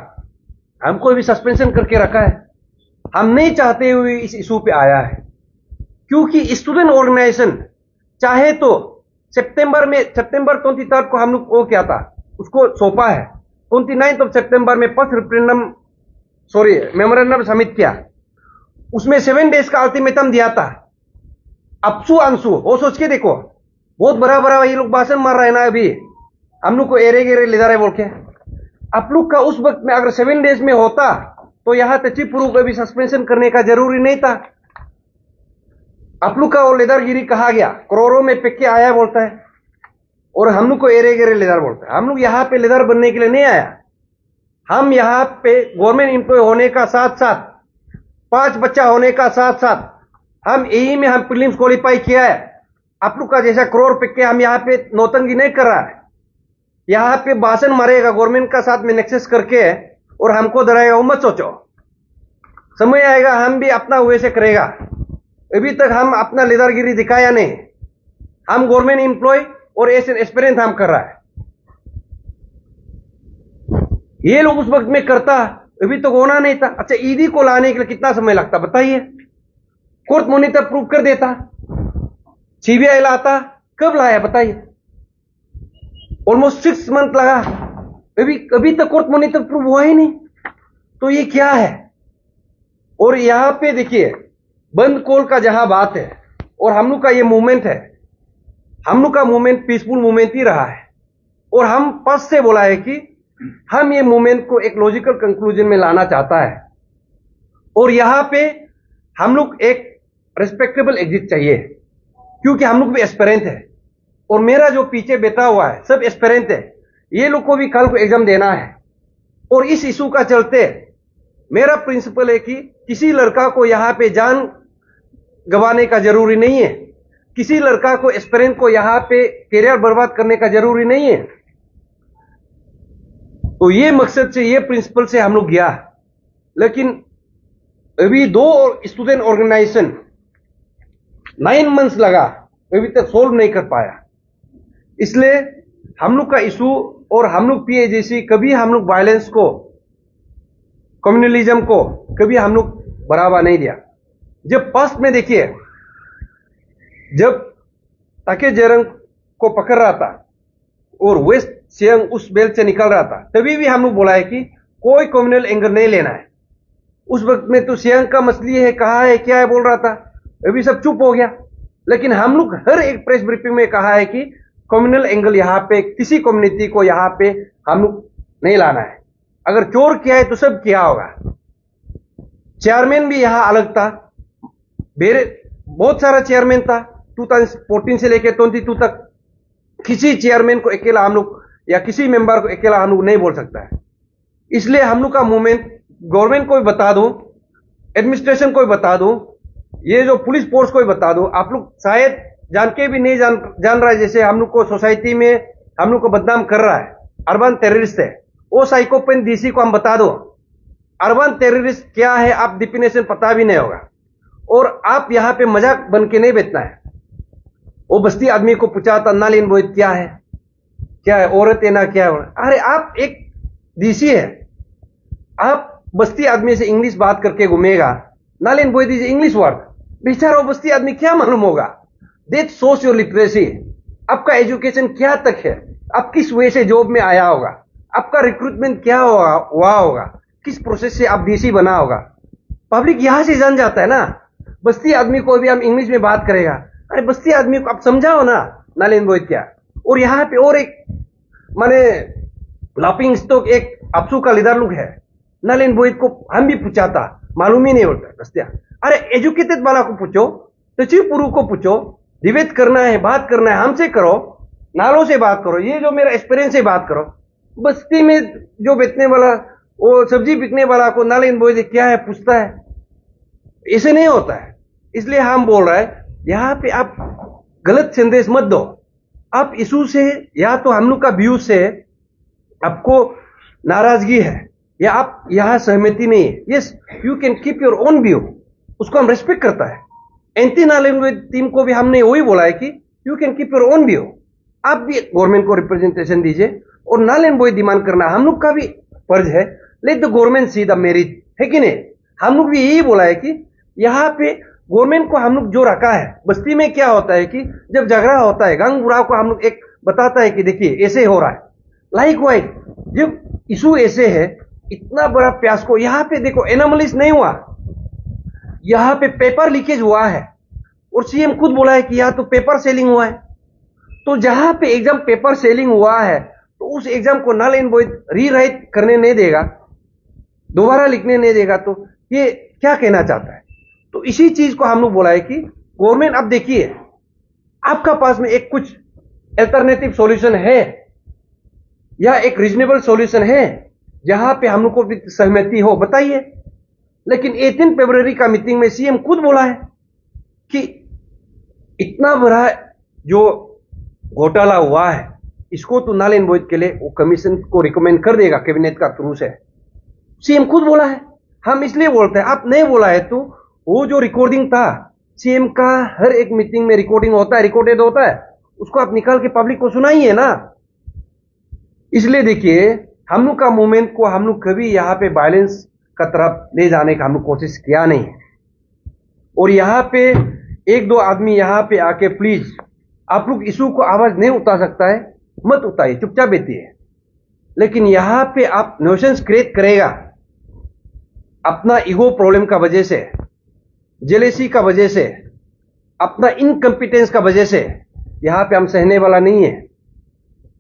हमको भी सस्पेंशन करके रखा है। हम नहीं चाहते हुए इस इशू पे आया है, क्योंकि स्टूडेंट ऑर्गेनाइजेशन चाहे तो सितंबर 23 को हम लोग वो क्या था उसको सौंपा है। 29 सितंबर में फर्स्ट मेमोरेंडम सबमिट किया। उसमें 7 डेज का अल्टीमेटम दिया था। अपसू अंशु वो सोच के देखो, बहुत बड़ा ये लोग भाषण मार रहा है ना अभी, हम लोग को एरे गेरे ले जा रहे बोल के। आप लोग का उस वक्त में अगर 7 डेज में होता तो यहां तचिपुरु को भी सस्पेंशन करने का जरूरी नहीं था। आप लोग का वो लेदरगिरी कहा गया, करोड़ों में पिक के आया बोलता है, और हम लोग को एरे गेरे लेदर बोलता है। हम लोग यहां पे लेदर बनने के लिए नहीं आया। हम यहां पे गवर्नमेंट एम्प्लॉय होने का साथ साथ 5 बच्चा होने का साथ साथ हम यही में हम प्रीलिम्स क्वालिफाई किया है। आप लोग का जैसा करोड़ पिक के हम यहाँ पे नौतंगी नहीं कर रहा है। यहाँ पे भाषण मारेगा गवर्नमेंट का साथ में नेक्सेस करके और हमको डराएगा, वो मत सोचो। समय आएगा हम भी अपना वैसे करेगा। अभी तक हम अपना लीडरगिरी दिखाया नहीं। हम गवर्नमेंट एम्प्लॉय और एस एन एक्सपीरियंस हम कर रहा है। ये लोग उस वक्त में करता, अभी तक होना नहीं था। अच्छा, ईडी को लाने के लिए कितना समय लगता बताइए? कोर्ट मॉनिटर प्रूव कर देता, सीबीआई लाता, कब लाया बताइए? ऑलमोस्ट 6 मंथ लगा, अभी तक कोर्ट मॉनिटर प्रूव हुआ ही नहीं। तो ये क्या है? और यहां पे देखिए बंद कॉल का जहां बात है और हम लोग का ये मूवमेंट है, हम लोग का मूवमेंट पीसफुल मूवमेंट ही रहा है। और हम फर्स्ट से बोला है कि हम ये मूवमेंट को एक लॉजिकल कंक्लूजन में लाना चाहता है। और यहां पे हम लोग एक रिस्पेक्टेबल एग्जिट चाहिए, क्योंकि हम लोग भी एस्पिरेंट है और मेरा जो पीछे बैठा हुआ है सब एस्पिरेंट है। ये लोग को भी कल को एग्जाम देना है। और इस इशू का चलते मेरा प्रिंसिपल है कि किसी लड़का को यहां पे जान गंवाने का जरूरी नहीं है, किसी लड़का को एस्पिरेंट को यहां पे करियर बर्बाद करने का जरूरी नहीं है। तो ये मकसद से, ये प्रिंसिपल से हम लोग गया। लेकिन अभी 2 स्टूडेंट ऑर्गेनाइजेशन 9 मंथ्स लगा, अभी तक सोल्व नहीं कर पाया। इसलिए हम लोग का इशू और हम लोग पीएजेसी कभी हम लोग वायलेंस को, कम्युनलिज्म को कभी हम लोग बढ़ावा नहीं दिया। जब फर्स्ट में देखिए, जब ताके जेरंग को पकड़ रहा था और वेस्ट सियांग उस बेल्ट से निकल रहा था, तभी भी हम लोग बोला है कि कोई कम्युनल एंगर नहीं लेना है। उस वक्त में तो सियांग का मसली है, कहा है, क्या है बोल रहा था, अभी सब चुप हो गया। लेकिन हम लोग हर एक प्रेस ब्रीफिंग में कहा है कि कम्युनल एंगल यहां पे किसी कम्युनिटी को यहां पे हम लोग नहीं लाना है। अगर चोर किया है तो सब किया होगा। चेयरमैन भी यहां अलग था, बहुत सारा चेयरमैन था 2014 से लेकर 22 तक। किसी चेयरमैन को अकेला हम लोग या किसी मेंबर को अकेला हम लोग नहीं बोल सकता है। इसलिए हम लोग का मूवमेंट गवर्नमेंट को भी बता दूं, एडमिनिस्ट्रेशन को भी बता दूं, ये जो पुलिस फोर्स को भी बता दूं। आप लोग शायद जान के भी नहीं जान रहा है, जैसे हम लोग को सोसाइटी में हम लोग को बदनाम कर रहा है, अर्बन टेररिस्ट है। वो साइकोपेन डीसी को हम बता दो, अर्बन टेररिस्ट क्या है आप डिफिनेशन पता भी नहीं होगा। और आप यहां पे मजाक बन के नहीं बैठना है। वो बस्ती आदमी को पूछा था, नालिन बोहित क्या है, क्या है, औरत है ना क्या है। अरे आप एक डीसी है, आप बस्ती आदमी से इंग्लिश बात करके घूमेगा, नालिन बोहित इज इंग्लिश वर्ड। बेचारा वो बस्ती आदमी क्या मालूम होगा? That shows your literacy. आपका एजुकेशन क्या तक है, आप किस वे से जॉब में आया होगा, आपका रिक्रूटमेंट क्या हुआ होगा, किस प्रोसेस से आप डीसी बना होगा। पब्लिक यहां से जान जाता है ना। बस्ती आदमी को भी हम इंग्लिश में बात करेगा, अरे बस्ती आदमी को आप समझाओ ना, नलिन बोहित क्या। और यहाँ पे और एक माने लाफिंग स्टॉक एक अपसू का लीडर लोग है, नलिन बोहित को हम भी पूछा था, मालूम ही नहीं होता रस्तिया। अरे एजुकेटेड वाला को पूछो, सचिव पुरु को पूछो, डिबेट करना है, बात करना है, हमसे करो, नालों से बात करो, ये जो मेरा एक्सपीरियंस से बात करो। बस्ती में जो बेचने वाला, वो सब्जी बिकने वाला को नलिन बोहित क्या है पूछता है, ऐसे नहीं होता है। इसलिए हम बोल रहे हैं यहाँ पे आप गलत संदेश मत दो। आप इशू से या तो हम लोग का व्यू से आपको नाराजगी है या आप यहाँ सहमति नहीं है, yes you can keep your own view, उसको हम रेस्पेक्ट करता है। एंटी नलिन बोहित टीम को भी हमने वही बोला है कि you can keep your own view, आप भी गवर्नमेंट को रिप्रेजेंटेशन दीजिए और नलिन बोहित डिमांड करना हम लोग का भी फर्ज है। Let the government see the merit, है कि नहीं। हम लोग भी यही बोला है कि यहाँ पे गवर्नमेंट को हम लोग जो रखा है, बस्ती में क्या होता है कि जब झगड़ा होता है, गंग बुराव को हम लोग एक बताता है कि देखिए ऐसे हो रहा है। लाइक वाइज जब इशू ऐसे है, इतना बड़ा प्यास को यहाँ पे देखो एनोमलीज नहीं हुआ, यहाँ पे पेपर लीकेज हुआ है और सीएम खुद बोला है कि यहाँ तो पेपर सेलिंग हुआ है। तो जहां पे एग्जाम पेपर सेलिंग हुआ है तो उस एग्जाम को नलिन बोहित रीराइट करने नहीं देगा, दोबारा लिखने नहीं देगा, तो ये क्या कहना चाहता है। तो इसी चीज को हम लोग बोला है कि गवर्नमेंट अब देखिए आपका पास में एक कुछ अल्टरनेटिव सॉल्यूशन है या एक रीजनेबल सॉल्यूशन है जहां पे हम लोग को भी सहमति हो, बताइए। लेकिन 18 फरवरी का मीटिंग में सीएम खुद बोला है कि इतना बड़ा जो घोटाला हुआ है इसको तो नलिन बोहित के लिए वो कमीशन को रिकमेंड कर देगा कैबिनेट का थ्रू से, सीएम खुद बोला है। हम इसलिए बोलते हैं, आप नहीं बोला है तो वो जो रिकॉर्डिंग था सीएम का, हर एक मीटिंग में रिकॉर्डिंग होता है, रिकॉर्डेड होता है, उसको आप निकाल के पब्लिक को सुनाइए ना। इसलिए देखिए हम लोग का मूवमेंट को हम लोग कभी यहाँ पे वायलेंस का तरफ ले जाने का हम लोग कोशिश किया नहीं। और यहाँ पे एक दो आदमी यहाँ पे आके प्लीज आप लोग इशू को आवाज नहीं उठा सकता है, मत उठाइए, चुपचाप बैठिए। लेकिन यहाँ पे आप न्यूसेंस क्रिएट करेगा अपना ईगो प्रॉब्लम का वजह से, जेलेसी का वजह से, अपना इनकम्पिटेंस का वजह से, यहाँ पे हम सहने वाला नहीं है।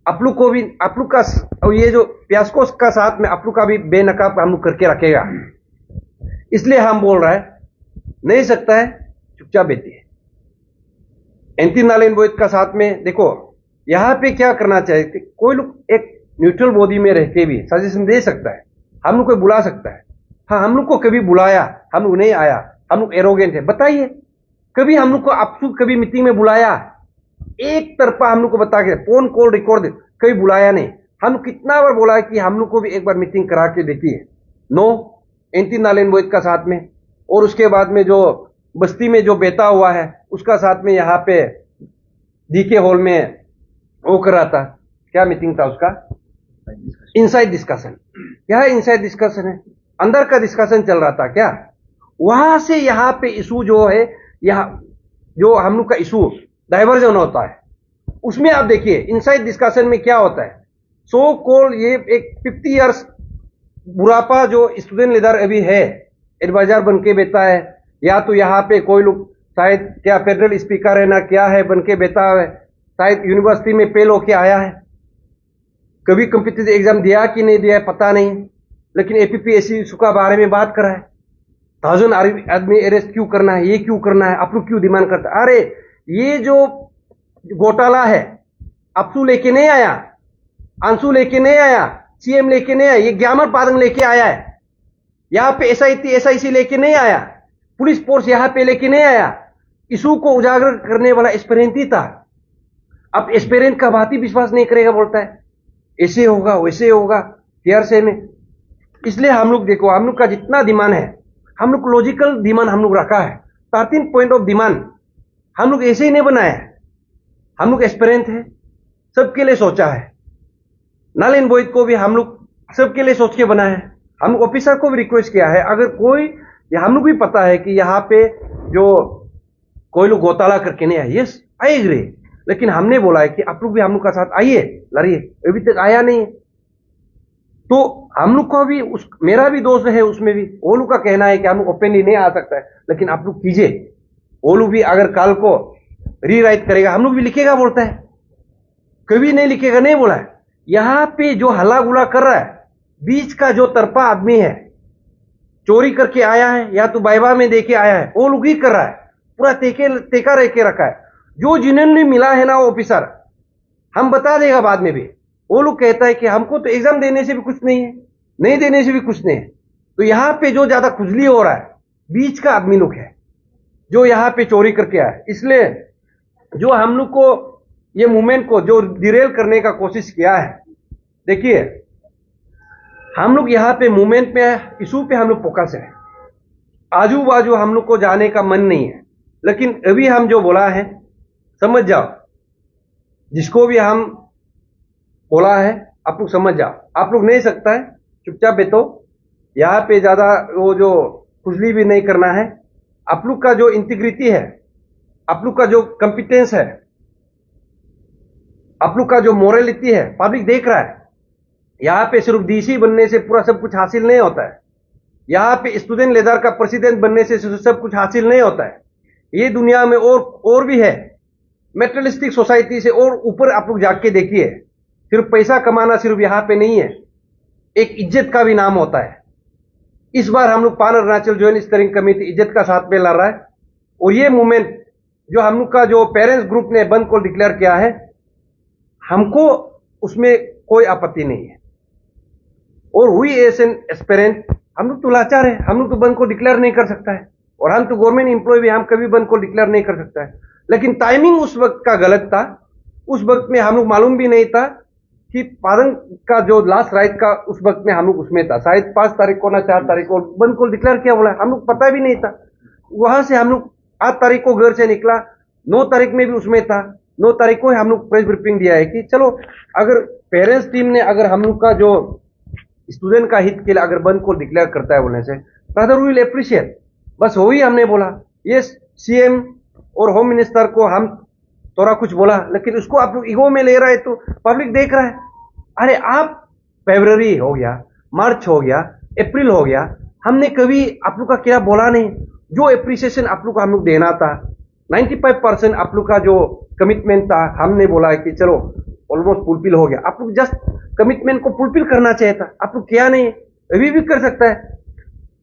आप लोग को भी, आप लोग का ये जो प्यासको का साथ में आप लोग का भी बेनकाब हम लोग करके रखेगा। इसलिए हम बोल रहे हैं नहीं सकता है, चुपचाप बैठिए। एंटी नलिन बोहित का साथ में देखो यहाँ पे क्या करना चाहिए, कोई लोग एक न्यूट्रल बॉडी में रह के भी सजेशन दे सकता है, हम लोग को बुला सकता है। हाँ, हम लोग को कभी बुलाया, हम लोग नहीं आया, हम लोग एरोगेंट है, बताइए। कभी हम लोग को आप कभी मीटिंग में बुलाया, एक तरफा हम लोग को बता के फोन कॉल रिकॉर्ड कभी बुलाया नहीं। हम कितना बार बोला है कि हम लोग को भी एक बार मीटिंग करा के देखिए, नो एंटी नलिन बोहित का साथ में। और उसके बाद में जो बस्ती में जो बेटा हुआ है उसका साथ में यहाँ पे डीके हॉल में वो कर रहा था, क्या मीटिंग था उसका, इनसाइड डिस्कशन। क्या इनसाइड डिस्कशन है, अंदर का डिस्कशन चल रहा था क्या। वहां से यहाँ पे इशू जो है, यहाँ जो हम लोग का इशू डाइवर्जन होता है, उसमें आप देखिए इनसाइड डिस्कशन में क्या होता है। सो कॉल ये एक 50 इयर्स बुढ़ापा जो स्टूडेंट लीडर अभी है, एडवाइजर बन के बैठा है, या तो यहाँ पे कोई लोग शायद क्या फेडरल स्पीकर है ना क्या है बन के बैठा है, शायद यूनिवर्सिटी में फेल होके आया है, कभी कॉम्पिटिटिव एग्जाम दिया कि नहीं दिया है पता नहीं, लेकिन एपीपीएससी इशू का बारे में बात कर रहा है। 1000 आदमी अरेस्ट क्यों करना है, ये क्यों करना है, आप लोग क्यों डिमांड करते हैं। अरे ये जो घोटाला है, अपसू लेके नहीं आया, अंशु लेके नहीं आया, सीएम लेके नहीं आया, ये ग्यामर पादंग लेके आया है। यहाँ पे एसआईसी लेके नहीं आया, पुलिस फोर्स यहाँ पे लेके नहीं आया। इशू को उजागर करने वाला एस्पिरेंट ही था। अब एस्पिरेंट का बात ही विश्वास नहीं करेगा, बोलता है ऐसे होगा वैसे होगा टीआरसी में। इसलिए हम लोग देखो, हम लोग का जितना डिमांड है, हम लोग लॉजिकल डिमांड हम लोग रखा है। 13 पॉइंट ऑफ डिमांड हम लोग ऐसे ही नहीं बनाया है, हम लोग एस्पिरेंट है, सबके लिए सोचा है। नलिन बोहित को भी हम लोग सबके लिए सोच के बनाया है। हम लोग ऑफिसर को भी रिक्वेस्ट किया है, अगर कोई, हम लोग भी पता है कि यहाँ पे जो कोई लोग घोटाला करके नहीं आए, यस आई एग्री, लेकिन हमने बोला है कि आप लोग भी हम लोग का साथ आइए, लड़िए। अभी तक आया नहीं है, तो हम लोग को भी मेरा भी दोस्त है उसमें भी, वो लोग का कहना है कि हम लोग ओपनली नहीं आ सकता है, लेकिन आप लोग कीजिए। वो लोग भी अगर कल को रीराइट करेगा, हम लोग भी लिखेगा, बोलता है कभी नहीं लिखेगा नहीं बोला है। यहाँ पे जो हल्ला गुला कर रहा है, बीच का जो तरफा आदमी है, चोरी करके आया है या तो बाइबा में देके आया है, वो लोग ही कर रहा है, पूरा टेका रह के रखा है। जो जिन्होंने मिला है ना वो ऑफिसर, हम बता देगा बाद में भी, वो लोग कहता है कि हमको तो एग्जाम देने से भी कुछ नहीं है, नहीं देने से भी कुछ नहीं है। तो यहाँ पे जो ज्यादा खुजली हो रहा है, बीच का आदमी लोग है जो यहाँ पे चोरी करके आया है। इसलिए जो हम लोग को ये मूवमेंट को जो डिरेल करने का कोशिश किया है, देखिए हम लोग यहाँ पे मूवमेंट में इशू पे हम लोग फोकस है, आजू बाजू हम लोग को जाने का मन नहीं है। लेकिन अभी हम जो बोला है समझ जाओ, जिसको भी हम बोला है आप लोग समझ जाओ। आप लोग नहीं सकता है चुपचाप बैठो, यहाँ पे ज्यादा वो जो खुजली भी नहीं करना है। आप लोग का जो इंटीग्रिटी है, आप लोग का जो कंपिटेंस है, आप लोग का जो मोरलिटी है, पब्लिक देख रहा है। यहाँ पे सिर्फ डीसी बनने से पूरा सब कुछ हासिल नहीं होता है। यहाँ पे स्टूडेंट लीडर का प्रेसिडेंट बनने से सब कुछ हासिल नहीं होता है। ये दुनिया में और भी है, मेटेरियलिस्टिक सोसाइटी से और ऊपर आप लोग जाके देखिए। सिर्फ पैसा कमाना सिर्फ यहाँ पे नहीं है, एक इज्जत का भी नाम होता है। इस बार हम लोग पान अरुणाचल ज्वाइंट स्टीयरिंग कमेटी इज्जत का साथ में लड़ रहा है। और ये मूवमेंट जो हम लोग का जो पेरेंट्स ग्रुप ने बंद को डिक्लेयर किया है, हमको उसमें कोई आपत्ति नहीं है। और हुई एज एन एस्पिरेंट, हम लोग तो लाचार है, हम लोग तो बंद को डिक्लेयर नहीं कर सकता है। और हम तो गवर्नमेंट एम्प्लॉय भी, हम कभी बंद को डिक्लेयर नहीं कर सकता है। लेकिन टाइमिंग उस वक्त का गलत था। उस वक्त में हम लोग मालूम भी नहीं था कि पारंग का जो लास्ट राइट का उस वक्त में हम लोग उसमें था। शायद 5 तारीख को ना 4 तारीख को बंद को डिक्लेयर किया बोला, हम लोग पता भी नहीं था। वहां से हम लोग 8 तारीख को घर से निकला, 9 तारीख में भी उसमें था। 9 तारीख को हम लोग प्रेस ब्रीफिंग दिया है कि चलो अगर पेरेंट्स टीम ने अगर हम लोग का जो स्टूडेंट का हित के लिए अगर बंद को डिक्लेयर करता है बोलने से, ब्रदर वी विल अप्रिशिएट। बस वही हमने बोला। ये सीएम और होम मिनिस्टर को हम थोड़ा कुछ बोला, लेकिन उसको आप लोग ईगो में ले रहा है तो पब्लिक देख रहा है। अरे आप फरवरी हो गया, मार्च हो गया, अप्रैल हो गया, हमने कभी आप लोग का क्या बोला नहीं। जो एप्रिसिएशन आप लोग को हम लोग देना था, 95% आप लोग का जो कमिटमेंट था, हमने बोला है कि चलो ऑलमोस्ट फुलफिल हो गया। आप लोग जस्ट कमिटमेंट को फुलफिल करना चाहिए था, आप लोग किया नहीं। अभी भी कर सकता है,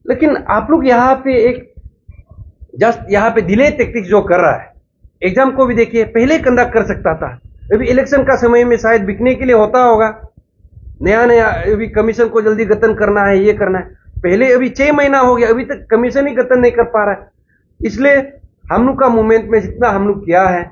लेकिन आप लोग यहाँ पे एक जस्ट यहाँ पे डिले टेक्टिक्स जो कर रहा है। एग्जाम को भी देखिए, पहले कंडक्ट कर सकता था। अभी इलेक्शन का समय में शायद बिकने के लिए होता होगा, नया नया अभी कमीशन को जल्दी गठन करना है, ये करना है। पहले अभी 6 महीना हो गया, अभी तक कमीशन ही गठन नहीं कर पा रहा है। इसलिए हम लोग का मूवमेंट में जितना हम लोग किया है,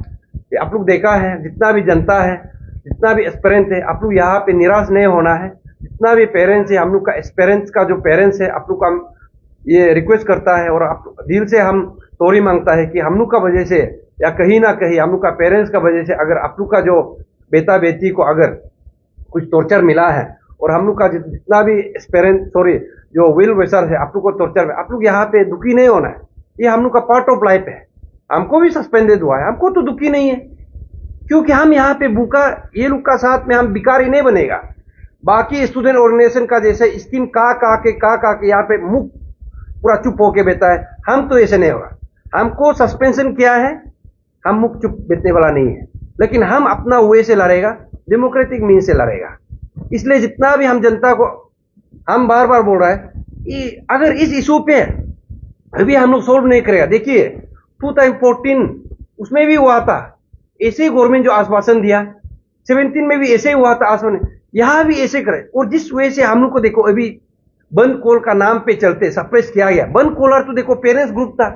आप लोग देखा है, जितना भी जनता है, जितना भी एस्पिरेंट है, आप लोग यहाँ पे निराश नहीं होना है। जितना भी पेरेंट्स है, हम लोग का एस्पिरेंट्स का जो पेरेंट्स है, आप लोग का ये रिक्वेस्ट करता है और आप दिल से हम सॉरी मांगता है कि हम लोग का वजह से या कहीं ना कहीं हम लोग का पेरेंट्स का वजह से अगर आप लोग का जो बेटा बेटी को अगर कुछ टॉर्चर मिला है, और हम लोग का जितना भी एस्पिरेंट जो विल वेसर है, आप लोग को टॉर्चर में, आप लोग यहाँ पे दुखी नहीं होना है। ये हम लोग का पार्ट ऑफ लाइफ है। हमको भी सस्पेंडेड हुआ है, हमको तो दुखी नहीं है, क्योंकि हम यहाँ पे भूखा ये लोग का साथ में हम भिखारी नहीं बनेगा। बाकी स्टूडेंट ऑर्गेनाइजेशन का जैसे स्कीम का के यहाँ पे मुख पूरा चुप होके बैठा है, हम तो ऐसे नहीं होगा। हमको सस्पेंशन किया है, हम मुख चुप बैठने वाला नहीं है। लेकिन हम अपना वे से लड़ेगा, डेमोक्रेटिक मीन से लड़ेगा। इसलिए जितना भी हम जनता को हम बार बार बोल रहा है कि अगर इस इशू पे अभी हम लोग सोल्व नहीं करेगा, देखिए 2014 उसमें भी हुआ था ऐसे ही गवर्नमेंट जो आश्वासन दिया, 17 में भी ऐसे ही हुआ था आश्वासन, यहां भी ऐसे करे। और जिस वजह से हम लोग को देखो अभी बंद कॉल का नाम पे चलते सप्रेस किया गया। बंद कॉलर तो देखो पेरेंट्स ग्रुप था,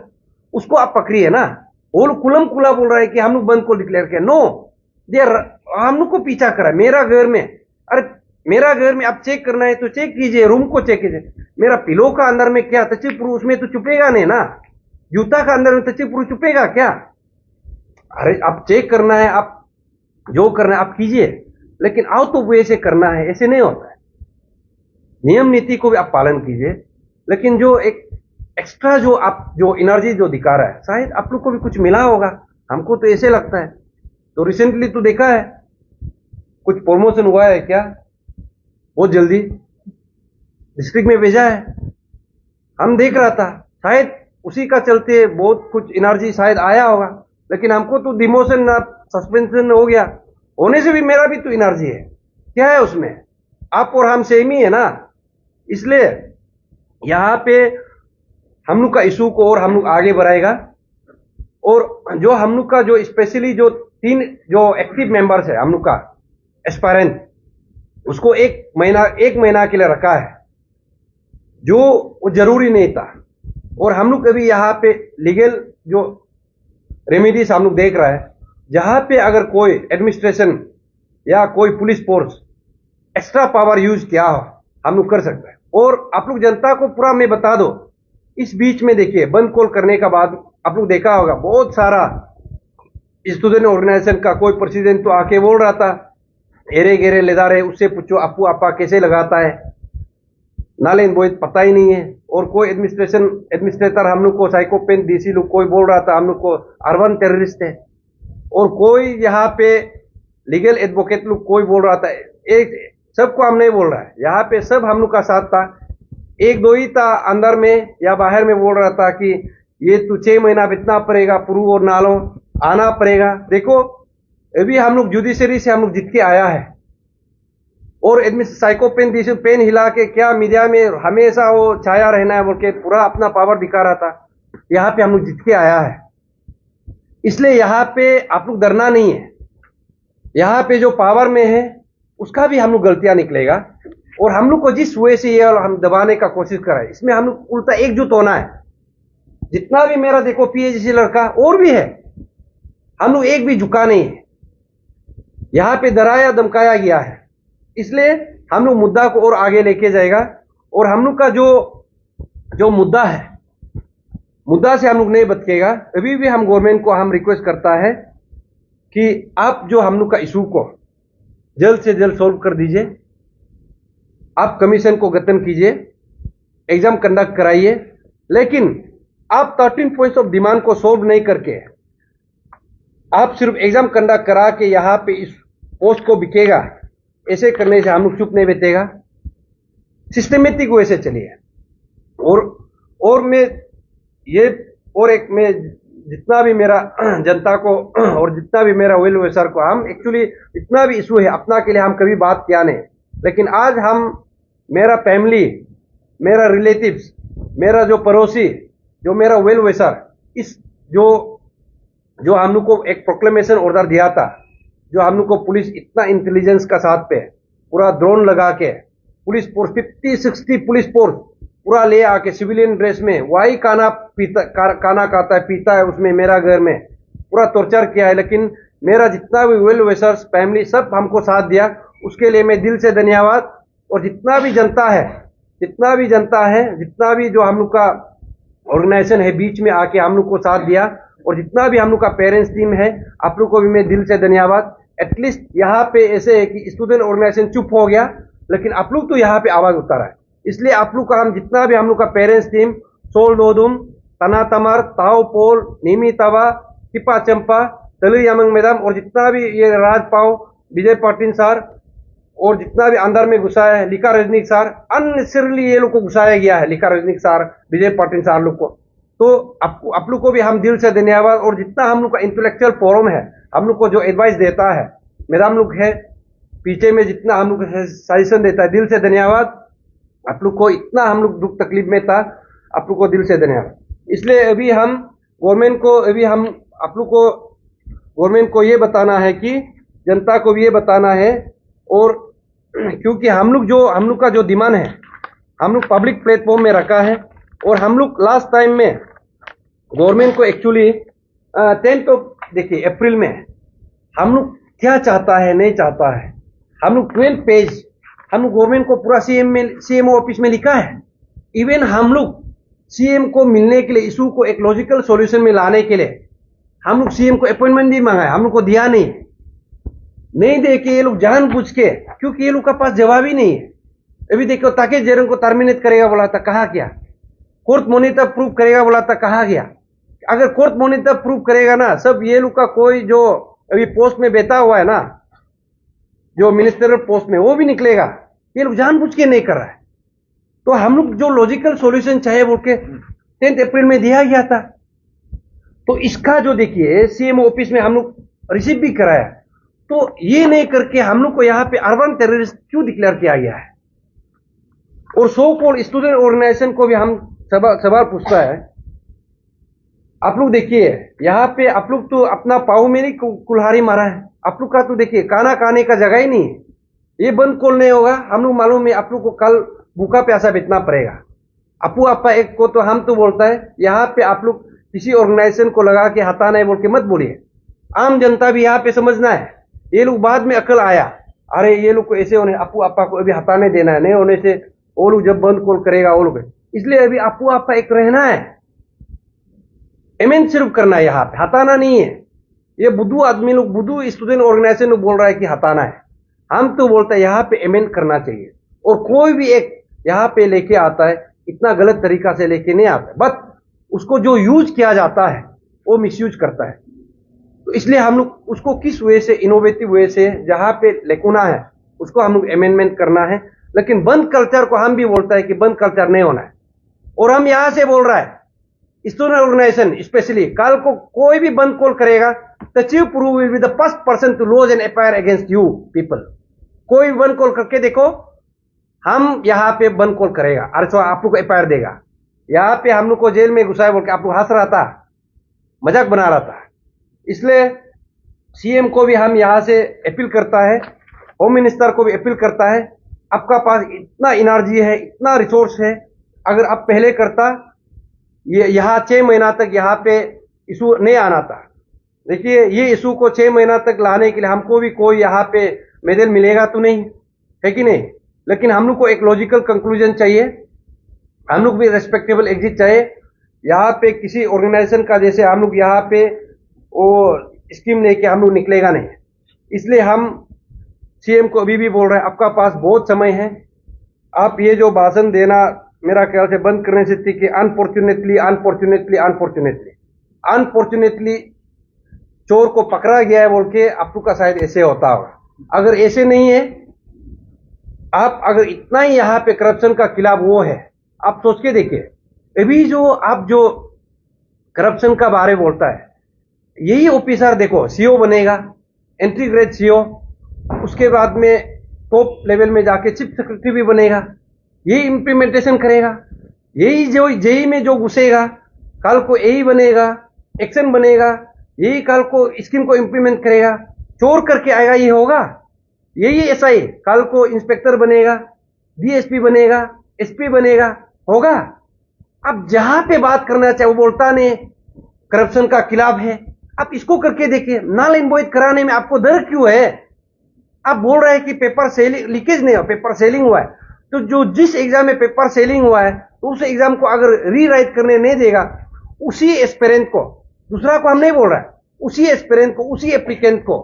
उसको आप पकड़िए ना। वो लोग कुलम कुला बोल रहा है कि हम लोग बंद कॉल डिक्लेयर किया। नो, देर हम लोग को पीछा करा। मेरा घर में, अरे मेरा घर में आप चेक करना है तो चेक कीजिए, रूम को चेक कीजिए। मेरा पिलो का अंदर में क्या तचिपुरु, उसमें तो चुपेगा नहीं ना। जूता का अंदर में तचिपुरु चुपेगा क्या? अरे आप चेक करना है, आप जो करना है आप कीजिए, लेकिन आओ तो वो ऐसे करना है, ऐसे नहीं होता है। नियम नीति को भी आप पालन कीजिए, लेकिन जो एक एक्स्ट्रा जो आप जो एनर्जी जो दिखा रहा है, शायद आप लोग को भी कुछ मिला होगा, हमको तो ऐसे लगता है। तो रिसेंटली तो देखा है कुछ प्रमोशन हुआ है क्या, बहुत जल्दी डिस्ट्रिक्ट में भेजा है, हम देख रहा था। शायद उसी का चलते बहुत कुछ एनर्जी शायद आया होगा, लेकिन हमको तो डिमोशन सस्पेंशन हो गया, होने से भी मेरा भी तो एनर्जी है, क्या है उसमें, आप और हम सेम ही है ना। इसलिए यहाँ पे हम लोग का इशू को और हम लोग आगे बढ़ाएगा, और जो हम लोग का जो स्पेशली जो 3 जो एक्टिव मेंबर्स है हम लोग का एस्पायरेंट, उसको एक महीना के लिए रखा है, जो वो जरूरी नहीं था। और हम लोग अभी यहाँ पे लीगल जो रेमेडीज हम लोग देख रहा है, जहां पे अगर कोई एडमिनिस्ट्रेशन या कोई police force extra power use किया हो, हम लोग कर सकते हैं। और आप लोग जनता को पूरा मैं बता दो, इस बीच में देखिए बंद कॉल करने का बाद आप लोग देखा होगा बहुत सारा स्टूडेंट ऑर्गेनाइजेशन का कोई प्रेसिडेंट तो आके बोल रहा था, एरे गेरे लेदारे उससे पूछो अपू आपा कैसे लगाता है, नालेन बोई पता ही नहीं है। और कोई एडमिनिस्ट्रेटर हम लोग को साइकोपेन डीसी लोग कोई बोल रहा था हम लोग को अर्बन टेररिस्ट है, और कोई यहाँ पे लीगल एडवोकेट लोग कोई बोल रहा था, एक सबको हम नहीं बोल रहा है, यहाँ पे सब हम लोग का साथ था। एक दो ही था अंदर में या बाहर में बोल रहा था कि ये तो 6 महीना बितना पड़ेगा, पुरू और नालो आना पड़ेगा। देखो अभी हम लोग जुडिशरी से हम लोग जीत के आया है, और साइकोपेन डीसी पेन हिला के क्या मीडिया में हमेशा वो छाया रहना है बोल के पूरा अपना पावर दिखा रहा था, यहाँ पे हम लोग जीत के आया है। इसलिए यहाँ पे आप लोग डरना नहीं है, यहाँ पे जो पावर में है उसका भी हम लोग गलतियां निकलेगा, और हम लोग को जिस वे से ये हम दबाने का कोशिश कर रहे हैं, इसमें हम लोग उल्टा एकजुट होना है। जितना भी मेरा देखो पीएचडी लड़का और भी है, हम लोग एक भी झुका नहीं है, यहाँ पे डराया धमकाया गया है। इसलिए हम लोग मुद्दा को और आगे लेके जाएगा, और हम लोग का जो मुद्दा है, मुद्दा से हम लोग नहीं बचेगा। अभी भी हम गवर्नमेंट को हम रिक्वेस्ट करता है कि आप जो हम लोग का इशू को जल्द से जल्द सॉल्व कर दीजिए, आप कमीशन को गठन कीजिए, एग्जाम कंडक्ट कराइए, लेकिन आप 13 पॉइंट्स ऑफ डिमांड को सॉल्व नहीं करके आप सिर्फ एग्जाम कंडक्ट करा के यहाँ पे इस पोस्ट को बिकेगा, ऐसे करने से हम लोग चुप नहीं बैठेगा। सिस्टमेटिक वे से चलिए। और मैं ये और एक मैं जितना भी मेरा जनता को और जितना भी मेरा वेल विशर को, हम एक्चुअली जितना भी इशू है अपना के लिए हम कभी बात किया नहीं, लेकिन आज हम मेरा फैमिली, मेरा रिलेटिव्स, मेरा जो पड़ोसी, जो मेरा वेल विशर, इस जो हम लोग को एक प्रोक्लेमेशन ऑर्डर दिया था, जो हम लोग को पुलिस इतना इंटेलिजेंस का साथ पे पूरा ड्रोन लगा के पुलिस फोर्स 50-60 पुलिस फोर्स पूरा ले आके सिविलियन ड्रेस में वही खाना खाता है पीता है उसमें मेरा घर में पूरा टॉर्चर किया है, लेकिन मेरा जितना भी वेल विशर्स फैमिली सब हमको साथ दिया, उसके लिए मैं दिल से धन्यवाद। और जितना भी जनता है, जितना भी जो हम लोग का ऑर्गेनाइजेशन है बीच में आके हम लोग को साथ दिया, और जितना भी हम लोग का पेरेंट्स टीम है, आप लोग को भी मैं दिल से धन्यवाद। एटलीस्ट यहाँ पे ऐसे है कि स्टूडेंट ऑर्गेनाइजेशन चुप हो गया, लेकिन आप लोग तो यहाँ पे आवाज उतारा है। इसलिए आप लोग का हम जितना भी हम लोग का पेरेंट्स टीम, सोल डोदुम, तना तमर, ताओ पोल, नीमी तवा, टिपा चंपा, तलु यामंग मैडम, और जितना भी ये राज पाओ, विजय पाटिल सर, और जितना भी अंदर में घुसाया है, लिका रजनीक सर, अननेसेसरली ये लोग को घुसाया गया है, लिका रजनीक सर, विजय पाटिल सर लोग को, तो आप लोग को भी हम दिल से धन्यवाद। और जितना हम लोग का इंटेलेक्चुअल फोरम है, हम लोग को जो एडवाइस देता है, मैडम लोग है पीछे में, जितना हम लोग सजेशन देता है, दिल से धन्यवाद। आप लोग को इतना हम लोग दुख तकलीफ में था, आप लोग को दिल से धन्यवाद। इसलिए अभी हम गवर्नमेंट को आप लोग को गवर्नमेंट को ये बताना है कि जनता को भी ये बताना है, और क्योंकि हम लोग का जो डिमांड है हम लोग पब्लिक प्लेटफॉर्म में रखा है, और हम लोग लास्ट टाइम में गवर्नमेंट को एक्चुअली 10 देखिए अप्रैल में हम लोग क्या चाहता है नहीं चाहता है, हम लोग 12 पेज हम लोग गवर्नमेंट को पूरा सीएमओ ऑफिस में लिखा है। इवन हम लोग सीएम को मिलने के लिए, इशू को एक लॉजिकल सॉल्यूशन में लाने के लिए हम लोग सीएम को अपॉइंटमेंट भी मांगा है, हम लोग को दिया नहीं दे के ये लोग जानबूझ के, क्योंकि ये लोग का पास जवाब ही नहीं है। अभी देखो ताकि जयरंग को टर्मिनेट करेगा बोला था, कहा गया? कोर्ट मॉनिटर प्रूव करेगा बोला था, कहा गया? अगर कोर्ट मॉनिटर प्रूव करेगा ना, सब ये लोग का कोई जो अभी पोस्ट में बैठा हुआ है ना, जो मिनिस्टरल पोस्ट में, वो भी निकलेगा। ये लोग जानबूझ के नहीं कर रहा है। तो हम लोग जो लॉजिकल सॉल्यूशन चाहे बोल के 10 अप्रैल में दिया गया था, तो इसका जो देखिए सीएम ऑफिस में हम लोग रिसीव भी कराया, तो ये नहीं करके हम लोग को यहाँ पे अर्बन टेररिस्ट क्यों डिक्लेयर किया गया है? और सो कॉल्ड स्टूडेंट ऑर्गेनाइजेशन को भी हम सवाल पूछता है, आप लोग देखिए यहाँ पे आप लोग तो अपना पाव में नहीं कुल्हाड़ी मारा है, आप लोग का तो देखिए खाना खाने का जगह ही नहीं है। ये बंद कॉल नहीं होगा, हम लोग मालूम है आप लोग को कल भूखा प्यासा बितना पड़ेगा। अपू आपा एक को तो हम तो बोलता है यहाँ पे आप लोग किसी ऑर्गेनाइजेशन को लगा के हटाना है बोल के मत बोलिए। आम जनता भी यहाँ पे समझना है। ये लोग बाद में अकल आया, अरे ये लोग को ऐसे होने, अपू आपा को अभी हटाने देना है, नहीं होने से वो लोग जब बंद कॉल करेगा वो लोग, इसलिए अभी अपू आपा एक रहना है, एमेन सिर्फ करना है, यहाँ पे हटाना नहीं है। ये बुद्धू आदमी लोग, बुद्धू स्टूडेंट ऑर्गेनाइजेशन लोग बोल रहा है कि हटाना है, हम तो बोलते हैं यहाँ पे एमेंड करना चाहिए। और कोई भी एक यहाँ पे लेके आता है, इतना गलत तरीका से लेके नहीं आता, बट उसको जो यूज किया जाता है वो मिसयूज करता है। तो इसलिए हम लोग उसको किस वे से, इनोवेटिव वे से, जहाँ पे लेकुना है उसको हम लोग अमेंडमेंट करना है। लेकिन बंद कल्चर को हम भी बोलता है कि बंद कल्चर नहीं होना है। और हम यहां से बोल रहा है स्टूडेंट ऑर्गेनाइजेशन स्पेशली, कल को कोई भी बंद कॉल करेगा तो chief Pru will be the first person to launch an FIR against you people. कोई भी बंद कॉल करके देखो, हम यहाँ पे बंद कॉल करेगा, अरे आप लोग को एफआईआर देगा। यहाँ पे हम लोग को जेल में घुसाए बोल के आप लोग हंस रहा था, मजाक बना रहा था। इसलिए सीएम को भी हम यहाँ से अपील करता है, होम मिनिस्टर को भी अपील करता है, आपका पास इतना एनर्जी है, इतना रिसोर्स है, अगर आप पहले करता, ये यहाँ 6 महीना तक यहाँ पे इशू नहीं आना था। देखिए ये इशू को 6 महीना तक लाने के लिए हमको भी कोई यहाँ पे मेडल मिलेगा तो नहीं है कि नहीं, लेकिन हम लोग को एक लॉजिकल कंक्लूजन चाहिए, हम लोग भी रेस्पेक्टेबल एग्जिट चाहिए। यहाँ पे किसी ऑर्गेनाइजेशन का जैसे हम लोग यहाँ पे वो स्कीम लेके हम लोग निकलेगा नहीं। इसलिए हम सीएम को अभी भी बोल रहे हैं, आपका पास बहुत समय है, आप ये जो भाषण देना मेरा ख्याल से बंद करने से ठीक है। अनफॉर्चुनेटली चोर को पकड़ा गया है बोल के आप लोग का शायद ऐसे होता होगा। अगर ऐसे नहीं है, आप अगर इतना ही यहाँ पे करप्शन का खिलाफ वो है, आप सोच के देखिए, अभी जो आप जो करप्शन का बारे बोलता है, यही ऑफिसर देखो सीओ बनेगा, एंट्री ग्रेड सीओ, उसके बाद में टॉप लेवल में जाके चीफ सेक्रेटरी भी बनेगा, यही इंप्लीमेंटेशन करेगा, यही जो जेई में जो घुसेगा कल को यही बनेगा, एक्शन बनेगा, यही कल को स्कीम को इंप्लीमेंट करेगा, चोर करके आएगा ये होगा, यही एसआई कल को इंस्पेक्टर बनेगा, डीएसपी बनेगा, एसपी बनेगा, होगा। अब जहां पे बात करना चाहे वो बोलता नहीं करप्शन का खिलाफ है। आप इसको करके देखिए, नाल इनवॉइस कराने में आपको डर क्यों है? आप बोल रहे हैं कि पेपर सेलिंग लीकेज नहीं हो, पेपर सेलिंग हुआ है, तो जो जिस एग्जाम में पेपर सेलिंग हुआ है तो उस एग्जाम को अगर रीराइट करने नहीं देगा, उसी एस्पिरेंट को, दूसरा को हम नहीं बोल रहा है, उसी एस्पिरेंट को, उसी एप्लीकेंट को,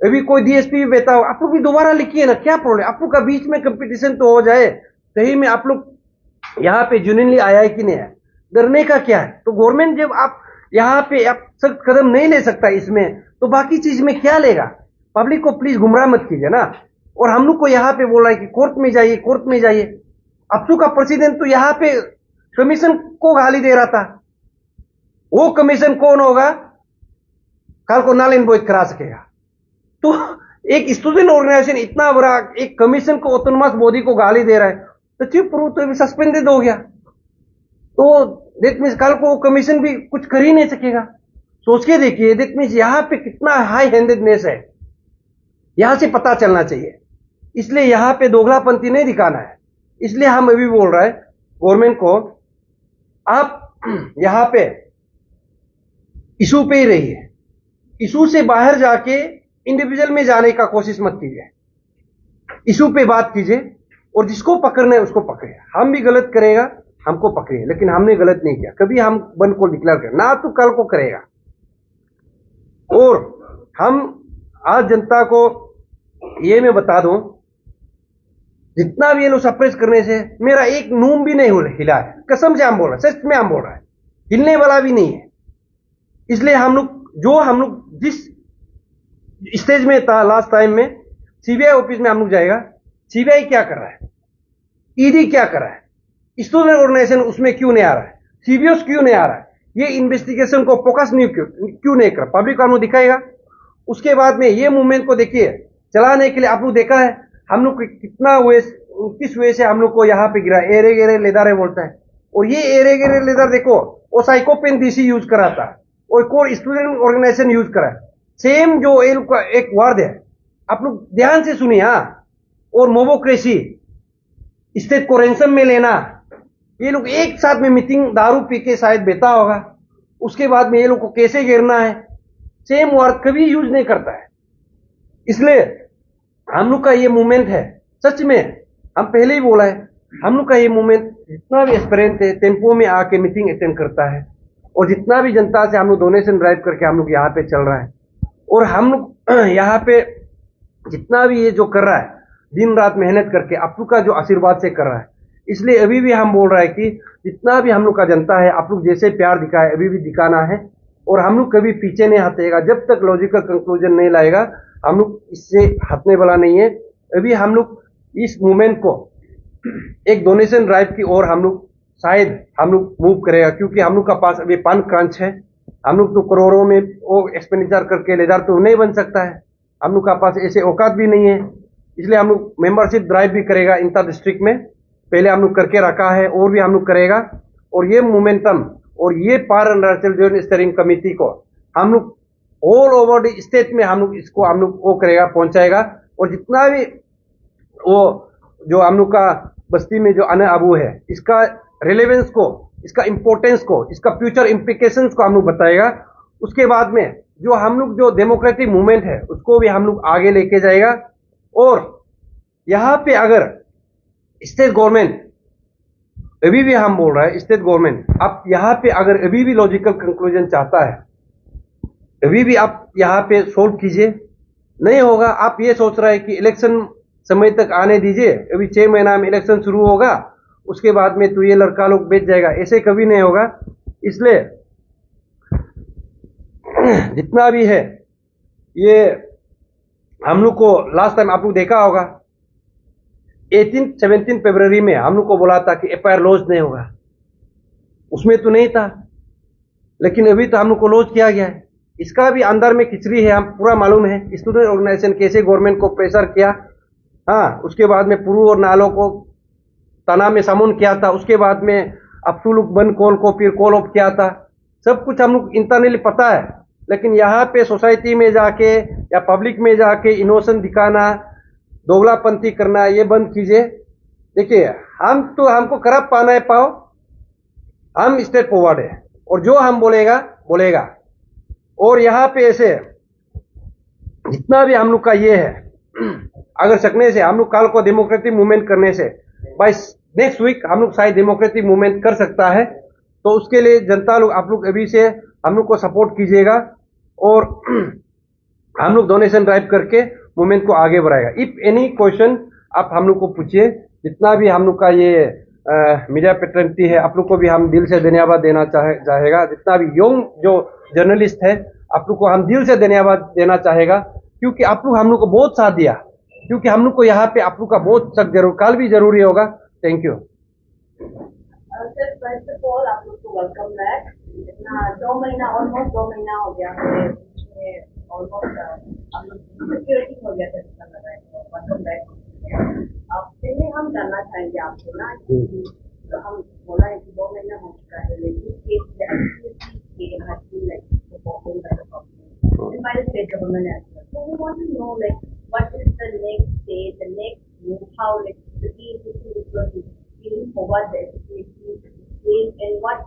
अभी कोई डीएसपी भी बेटा हो, आप लोग भी दोबारा लिखिए ना, क्या प्रॉब्लम? आप लोग का बीच में कंपटीशन तो हो जाए, सही में आप लोग यहाँ पे जुनियनली आया है कि नहीं है, डरने का क्या है? तो गवर्नमेंट जब आप यहाँ पे आप सख्त कदम नहीं ले सकता इसमें, तो बाकी चीज में क्या लेगा? पब्लिक को प्लीज गुमराह मत कीजिए ना। और हम लोग को यहाँ पे बोल रहा है कि कोर्ट में जाइए, कोर्ट में जाइए। अब तो का प्रेसिडेंट तो यहाँ पे कमीशन को गाली दे रहा था, वो कमीशन कौन होगा? कल को नाल इनवॉइस करा सकेगा। तो एक स्टूडेंट ऑर्गेनाइजेशन इतना बड़ा एक कमीशन को, ऑटोनमस बॉडी को गाली दे रहा है, तो चीफ प्रू तो भी सस्पेंडेड हो गया, तो दैट मीन्स कल को कमीशन भी कुछ कर ही नहीं सकेगा। सोच के देखिए, दैट मीन्स यहाँ पे कितना हाई हैंडेडनेस है, यहां से पता चलना चाहिए। इसलिए यहाँ पे दोगलापंथी नहीं दिखाना है। इसलिए हम अभी बोल रहे हैं गवर्नमेंट को, आप यहाँ पे इशू पे ही रहिए, इशू से बाहर जाके इंडिविजुअल में जाने का कोशिश मत कीजिए, इशू पे बात कीजिए, और जिसको पकड़ना है उसको पकड़िए। हम भी गलत करेगा हमको पकड़िए, लेकिन हमने गलत नहीं किया कभी, हम बंद को डिक्लेयर करें ना, तो कल को करेगा। और हम आज जनता को ये मैं बता दूं, जितना भी ये लोग सप्रेस करने से मेरा एक नूम भी नहीं हिला है, कसम से हम बोल रहे हैं, सच में हम बोल रहे हैं, हिलने वाला भी नहीं है। इसलिए हम लोग जिस स्टेज में था लास्ट टाइम में, सीबीआई ऑफिस में हम लोग जाएगा, सीबीआई क्या कर रहा है, ईडी क्या कर रहा है, स्टूडेंट ऑर्गेनाइजेशन उसमें क्यों नहीं आ रहा है, सीबीओस क्यों नहीं आ रहा है, ये इन्वेस्टिगेशन को फोकस नहीं क्यों नहीं कर, पब्लिक को हम लोग दिखाएगा। उसके बाद में ये मूवमेंट को देखिए चलाने के लिए आप लोग देखा है हम लोग कितना वे किस वे से हम लोग को यहाँ पे गिरा, एरे गेरे लेदारे बोलता है। और ये एरे गेरे लेदार देखो वो साइकोपेन डीसी यूज करा था और कोई स्टूडेंट ऑर्गेनाइजेशन यूज करा, सेम जो एक वर्ड है, आप लोग ध्यान से सुनिए। हाँ, और मोबोक्रेसी, स्टेट को रैंसम में लेना, ये लोग एक साथ में मीटिंग दारू पी के शायद बेता होगा, उसके बाद में ये लोग को कैसे गिरना है, सेम वर्ड कभी यूज नहीं करता है। इसलिए हम लोग का ये मूवमेंट है, सच में हम पहले ही बोला है, हम लोग का ये मूवमेंट जितना भी एस्पिरेंट है टेम्पो में आके मीटिंग अटेंड करता है और जितना भी जनता से हम लोग डोनेशन ड्राइव करके हम लोग यहाँ पे चल रहा है और हम लोग यहाँ पे जितना भी ये जो कर रहा है दिन रात मेहनत करके आप लोग का जो आशीर्वाद से कर रहा है। इसलिए अभी भी हम बोल रहे हैं कि जितना भी हम लोग का जनता है आप लोग जैसे प्यार दिखाए अभी भी दिखाना है और हम लोग कभी पीछे नहीं हटेगा जब तक लॉजिकल कंक्लूजन नहीं लाएगा, हम लोग इससे हटने वाला नहीं है। अभी हम लोग इस मूवमेंट को एक डोनेशन ड्राइव की ओर हम लोग शायद हम लोग मूव करेगा, क्योंकि हम लोग का पास अभी फंड क्रंच है, हम लोग तो करोड़ों में वो एक्सपेंडिचर करके लेदार तो नहीं बन सकता है, हम लोग का पास ऐसे औकात भी नहीं है। इसलिए हम लोग मेंबरशिप ड्राइव भी करेगा इंटर डिस्ट्रिक्ट में, पहले हम लोग करके रखा है और भी हम लोग करेगा। और ये मोमेंटम और ये पार अरुणाचल जॉइंट स्टीयरिंग कमेटी को हम लोग ऑल ओवर द स्टेट में हम लोग इसको हम लोग वो करेगा, पहुंचाएगा। और जितना भी वो जो हम लोग का बस्ती में जो अना अबू है इसका रिलेवेंस को, इसका इंपॉर्टेंस को, इसका फ्यूचर इम्प्लीकेशंस को हम लोग बताएगा। उसके बाद में जो हम लोग जो डेमोक्रेटिक मूवमेंट है उसको भी हम लोग आगे लेके जाएगा। और यहाँ पे अगर स्टेट गवर्नमेंट अभी भी हम बोल रहे हैं स्टेट गवर्नमेंट आप यहाँ पे अगर अभी भी लॉजिकल कंक्लूजन चाहता है अभी भी आप यहाँ पे सोल्व कीजिए, नहीं होगा आप ये सोच रहे हैं कि इलेक्शन समय तक आने दीजिए, अभी 6 महीना में इलेक्शन शुरू होगा उसके बाद में तो ये लड़का लोग बेच जाएगा, ऐसे कभी नहीं होगा। इसलिए जितना भी है ये हम लोग को लास्ट टाइम आप लोग देखा होगा 17 फरवरी में हम लोग को बोला था कि एफआईआर लॉन्च नहीं होगा, उसमें तो नहीं था, लेकिन अभी तो हम लोग को लॉन्च किया गया है। इसका भी अंदर में खिचड़ी है, हम पूरा मालूम है स्टूडेंट ऑर्गेनाइजेशन कैसे गवर्नमेंट को प्रेशर किया। हाँ, उसके बाद में पुरू और नालों को तना में समून किया था, उसके बाद में अब्दुल बन कॉल को फिर कॉल ऑफ किया था, सब कुछ हम लोग इंटरनली पता है। लेकिन यहाँ पे सोसाइटी में जाके या पब्लिक में जाके इनोसेंट दिखाना, दोगलापंथी करना ये बंद कीजिए। देखिए हम तो हमको करप्ट पाना है पाओ, हम स्टेट फॉरवर्ड है और जो हम बोलेगा बोलेगा। और यहाँ पे ऐसे जितना भी हम लोग का ये है अगर सकने से हम लोग कल को डेमोक्रेटिक मूवमेंट करने से बाय नेक्स्ट वीक हम लोग शायद डेमोक्रेटिक मूवमेंट कर सकता है, तो उसके लिए जनता लोग आप लोग अभी से हम लोग को सपोर्ट कीजिएगा और हम लोग डोनेशन ड्राइव करके मूवमेंट को आगे बढ़ाएगा। इफ एनी क्वेश्चन आप हम लोग को पूछिए, जितना भी हम लोग का ये मीडिया पेट्रेंटी है आप लोग को भी हम दिल से धन्यवाद देना चाहेगा। जितना भी यंग जो जर्नलिस्ट है आप लोग को हम दिल से धन्यवाद देना चाहेगा, क्योंकि आप लोग हम लोग को बहुत साथ दिया, क्योंकि हम लोग को यहाँ पे आप लोग का बहुत सख्त जरूर कल भी जरूरी होगा। Thank you. Sir first of all आप लोग को वेलकम बैक। इतना 2 महीना ऑलमोस्ट 2 महीना हो गया है, ऑलमोस्ट हम लोग सिक्योरिटी हो गया था, इसका लगा है वेलकम बैक। अब पहले हम जानना चाहेंगे आपसे ना कि तो हम बोला है कि 2 महीना हो चुका है, लेकिन by the state government as well. So we want to know like what is the next stage, the next move, how like the PACC is going to feeling forward the education and what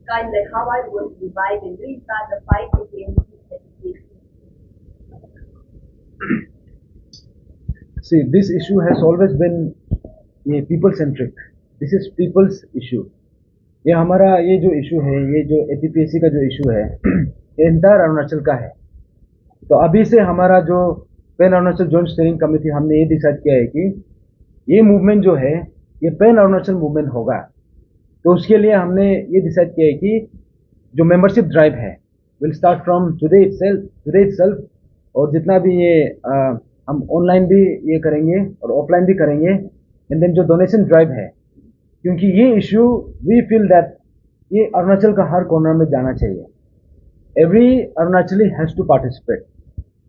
kind like how are you going to revive and restart the fight against education? See, this issue has always been people centric. This is people's issue. ये हमारा ये जो issue है, ये जो APPSC का जो issue है ये इंटायर अरुणाचल का है। तो अभी से हमारा जो pan Arunachal joint steering committee हमने ये डिसाइड किया है कि ये मूवमेंट जो है ये पैन अरुणाचल मूवमेंट होगा। तो उसके लिए हमने ये डिसाइड किया है कि जो मेंबरशिप ड्राइव है will start from today itself और जितना भी ये हम ऑनलाइन भी ये करेंगे और ऑफलाइन भी करेंगे। एंड देन जो डोनेशन ड्राइव है, क्योंकि ये इशू वी फील दैट ये अरुणाचल का हर कॉर्नर में जाना चाहिए। Every Arunachali has to participate.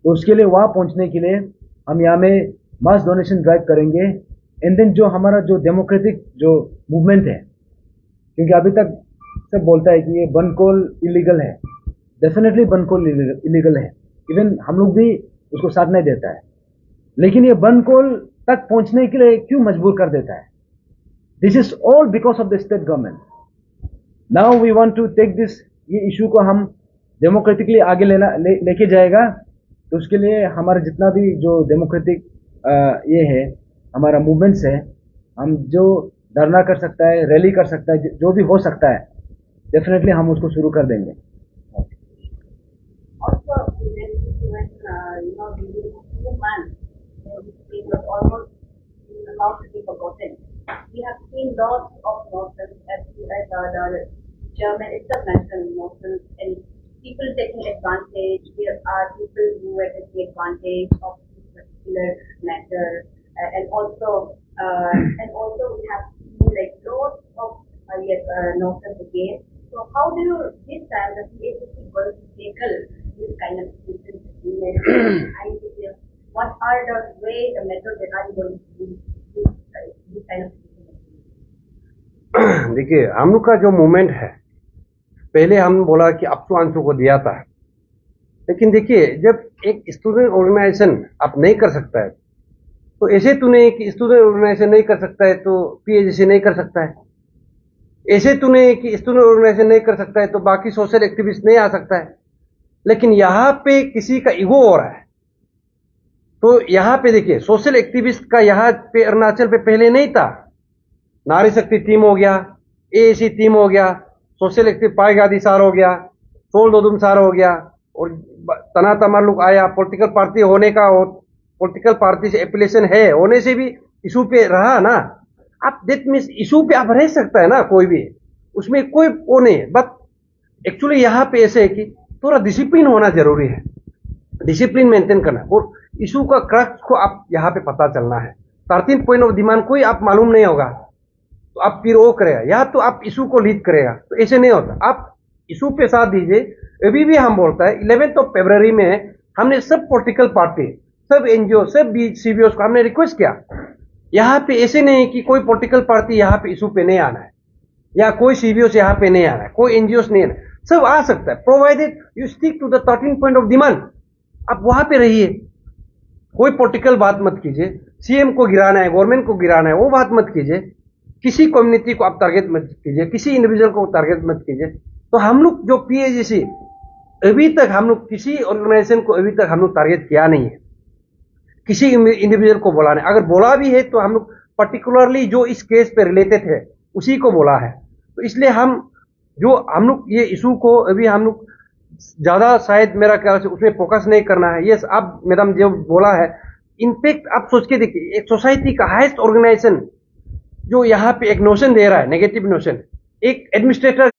तो उसके लिए वहाँ पहुँचने के लिए हम यहाँ में मास डोनेशन ड्राइव करेंगे। एंड देन जो हमारा जो डेमोक्रेटिक जो मूवमेंट है, क्योंकि अभी तक सब बोलता है कि ये बनकोल इलीगल है, डेफिनेटली बनकोल इलीगल है, इवन हम लोग भी उसको साथ नहीं देता है, लेकिन ये बनकोल तक पहुंचने के लिए क्यों मजबूर कर देता है? This is all because of the state government. Now we want to take this, ये इशू को हम डेमोक्रेटिकली आगे लेके जाएगा। तो उसके लिए हमारा जितना भी जो डेमोक्रेटिक ये है, हमारा मूवमेंट्स है, हम जो धरना कर सकता है, रैली कर सकता है, जो भी हो सकता है, डेफिनेटली हम उसको शुरू कर देंगे। Also, when during 2 months, it was almost about to be forgotten. We have seen lots of Northern, as the German, it's a national Northern, and people taking advantage. There are people who are taking advantage of this particular matter, and also we have seen like lots of Northern again. So how do you this time the PACC going to tackle this kind of situation? And what are the ways, the methods that are going to do this kind of situation? देखिए, हम लोग का जो movement है, पहले हम बोला कि अपसू आंसू को दिया था, लेकिन देखिए जब एक स्टूडेंट ऑर्गेनाइजेशन आप नहीं कर सकता है, तो ऐसे तो नहीं कि स्टूडेंट ऑर्गेनाइजेशन नहीं कर सकता है तो PACC नहीं कर सकता है, ऐसे तो नहीं कि स्टूडेंट ऑर्गेनाइजेशन नहीं कर सकता है तो बाकी सोशल एक्टिविस्ट नहीं आ सकता है। लेकिन यहाँ पे किसी का ईगो हो रहा है। तो यहाँ पे देखिए सोशल एक्टिविस्ट का यहाँ पे अरुणाचल पे पहले नहीं था। नारी शक्ति टीम हो गया, AAC टीम हो गया, सोशल एक्टिव पाई गादी सार हो गया, सोल दोदुम सार हो गया, और तना तमालुक आया। पॉलिटिकल पार्टी होने का, पॉलिटिकल पार्टी से एप्लीकेशन है होने से भी इशू पे रहा ना। आप दैट मीन्स इशू पे आप रह सकता है ना, कोई भी, उसमें कोई वो नहीं है। बट एक्चुअली यहाँ पे ऐसे है कि थोड़ा डिसिप्लिन होना जरूरी है, डिसिप्लिन मेंटेन करना, और इशू का क्रक्स को आप यहाँ पे पता चलना है। 13 पॉइंट ऑफ डिमांड कोई आप मालूम नहीं होगा तो आप फिर वो करेगा, या तो आप इशू को लीड करेगा, तो ऐसे नहीं होता। आप इशू पे साथ दीजिए। अभी भी हम बोलता है 11 फरवरी में हमने सब पॉलिटिकल पार्टी, सब NGO, सब CBOs को हमने रिक्वेस्ट किया। यहाँ पे ऐसे नहीं कि कोई पॉलिटिकल पार्टी यहाँ पे इशू पे नहीं आना है, या कोई CBOs यहाँ पे नहीं आना है, कोई NGOs नहीं आना है, सब आ सकता है, provided you stick to the 13 point of demand. आप वहां पे रहिए, कोई पॉलिटिकल बात मत कीजिए, CM को गिराना है, गवर्नमेंट को गिराना है, वो बात मत कीजिए, किसी कम्युनिटी को आप टारगेट मत कीजिए, किसी इंडिविजुअल को टारगेट मत कीजिए। तो हम लोग जो PACC अभी तक हम लोग किसी ऑर्गेनाइजेशन को अभी तक हम लोग टारगेट किया नहीं है, किसी इंडिविजुअल को बोला नहीं। अगर बोला भी है तो हम लोग पर्टिकुलरली जो इस केस पे रिलेटेड है उसी को बोला है। तो इसलिए हम लोग ये इशू को अभी हम लोग ज्यादा शायद मेरा ख्याल से उसमें फोकस नहीं करना है। ये अब मैडम जो बोला है, इनफैक्ट आप सोच के देखिए, एक सोसाइटी का हाईएस्ट ऑर्गेनाइजेशन जो यहाँ पे एक नोशन दे रहा है, नेगेटिव नोशन, एक एडमिनिस्ट्रेटर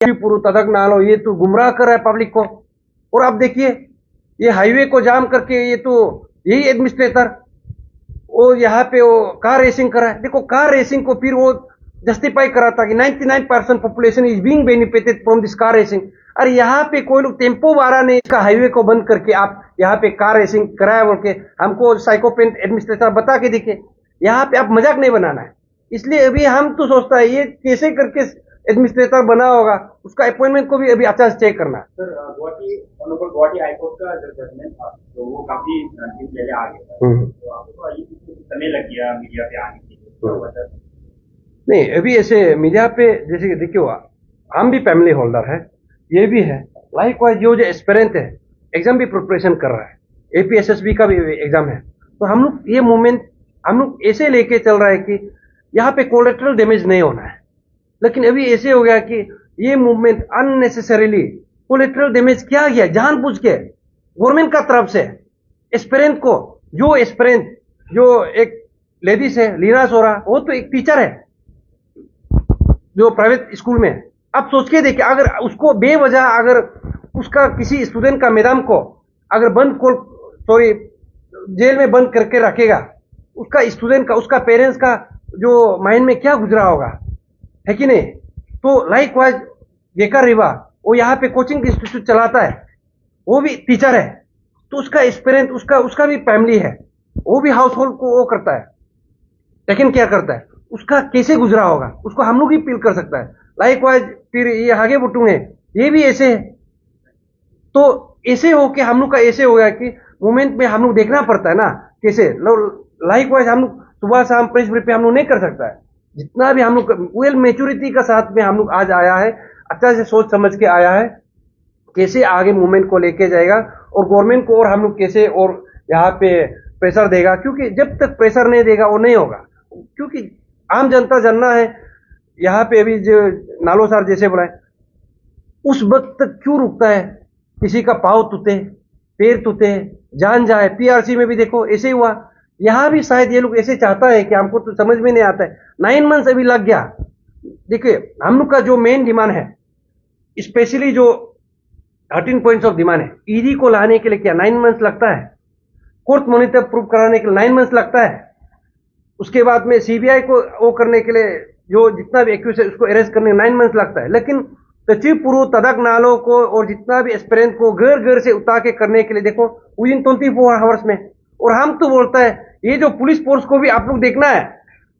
पूरा तदक नालो, ये तो गुमराह कर रहा है पब्लिक को। और आप देखिए ये हाईवे को जाम करके, ये तो यही एडमिनिस्ट्रेटर वो यहाँ पे वो कार रेसिंग कर रहा है। देखो कार रेसिंग को फिर वो जस्टिफाई करा था कि 99% population is being benefited from this car racing. अरे यहाँ पे कोई लोग टेम्पो वाला ने इसका हाईवे को बंद करके आप यहाँ पे कार रेसिंग कराया बोल के हमको साइकोपेंट एडमिनिस्ट्रेटर बता के दिखे। यहाँ पे आप मजाक नहीं बनाना है। इसलिए अभी हम तो सोचता है ये कैसे करके एडमिनिस्ट्रेटर बना होगा, उसका अपॉइंटमेंट को भी अभी अच्छा से चेक करना है। सर गुवाहाटी हाईकोर्ट का जो जजमेंट था तो वो काफी दिन पहले आ गया था, तो आपको ये समय लग गया मीडिया पे आने के लिए? नहीं, अभी ऐसे मीडिया पे जैसे कि देखिए हम भी फैमिली होल्डर है, ये भी है, लाइक वाइज जो एस्पिरेंट है एग्जाम भी प्रिपरेशन कर रहा है, APSSB का भी एग्जाम है। तो हम लोग ये मूवमेंट हम लोग ऐसे लेके चल रहा है कि यहाँ पे कोलेटरल डैमेज नहीं होना है। लेकिन अभी ऐसे हो गया कि ये मूवमेंट अननेसेसरीली कोलेटरल डैमेज किया गया जानबूझ के गवर्नमेंट का तरफ से। एस्पिरेंट को जो एक लेडीज है लीना सोरा, वो तो एक टीचर है जो प्राइवेट स्कूल में। अब सोच के देखिए, अगर उसको बेवजह अगर उसका किसी स्टूडेंट का मैडम को अगर जेल में बंद करके रखेगा, उसका स्टूडेंट का, उसका पेरेंट्स का जो माइंड में क्या गुजरा होगा, है कि नहीं। तो लाइक वाइज गेका रिवा वो यहाँ पे कोचिंग इंस्टीट्यूट चलाता है, वो भी टीचर है, तो उसका एक्सपीरियंस, उसका भी फैमिली है, वो भी हाउस होल्ड को वो करता है, टेकन केयर करता है, उसका कैसे गुजरा होगा उसको हम लोग ही फील कर सकता है। लाइक वाइज फिर ये आगे बुटू है, ये भी ऐसे है। तो ऐसे हो के हम लोग का ऐसे हो गया कि मोमेंट में हम लोग देखना पड़ता है ना कैसे। लाइक वाइज हम लोग सुबह शाम प्रेस ब्रीफ पे हम लोग नहीं कर सकता है। जितना भी हम लोग वेल मेच्योरिटी का साथ में हम लोग आज आया है, अच्छा से सोच समझ के आया है कैसे आगे मूवमेंट को लेके जाएगा, और गवर्नमेंट को और हम लोग कैसे और यहाँ पे प्रेशर देगा, क्योंकि जब तक प्रेशर नहीं देगा वो नहीं होगा। क्योंकि आम जनता जानना है, यहाँ पे अभी जो नालो सर जैसे बोला है, उस वक्त तक क्यों रुकता है, किसी का पाँव टूटे, पैर टूटे, जान जाए। पीआरसी में भी देखो ऐसे ही हुआ, यहाँ भी शायद ये लोग ऐसे चाहता है कि हमको तो समझ में नहीं आता है। 9 मंथ्स अभी लग गया। देखिए हम लोग का जो मेन डिमांड है, स्पेशली जो 13 पॉइंट्स ऑफ डिमांड है, ईडी को लाने के लिए क्या 9 मंथ्स लगता है, कोर्ट मॉनिटर प्रूव कराने के लिए 9 मंथ्स लगता है, उसके बाद में सीबीआई को वो करने के लिए जो जितना भी एक्यूज है उसको अरेस्ट करने 9 मंथ्स लगता है। लेकिन सचिव पुरु तदक नालों को और जितना भी एस्पिरेंट को घर घर से उतार के करने के लिए देखो विदिन 24 आवर्स में। और हम तो बोलता है ये जो पुलिस फोर्स को भी आप लोग देखना है,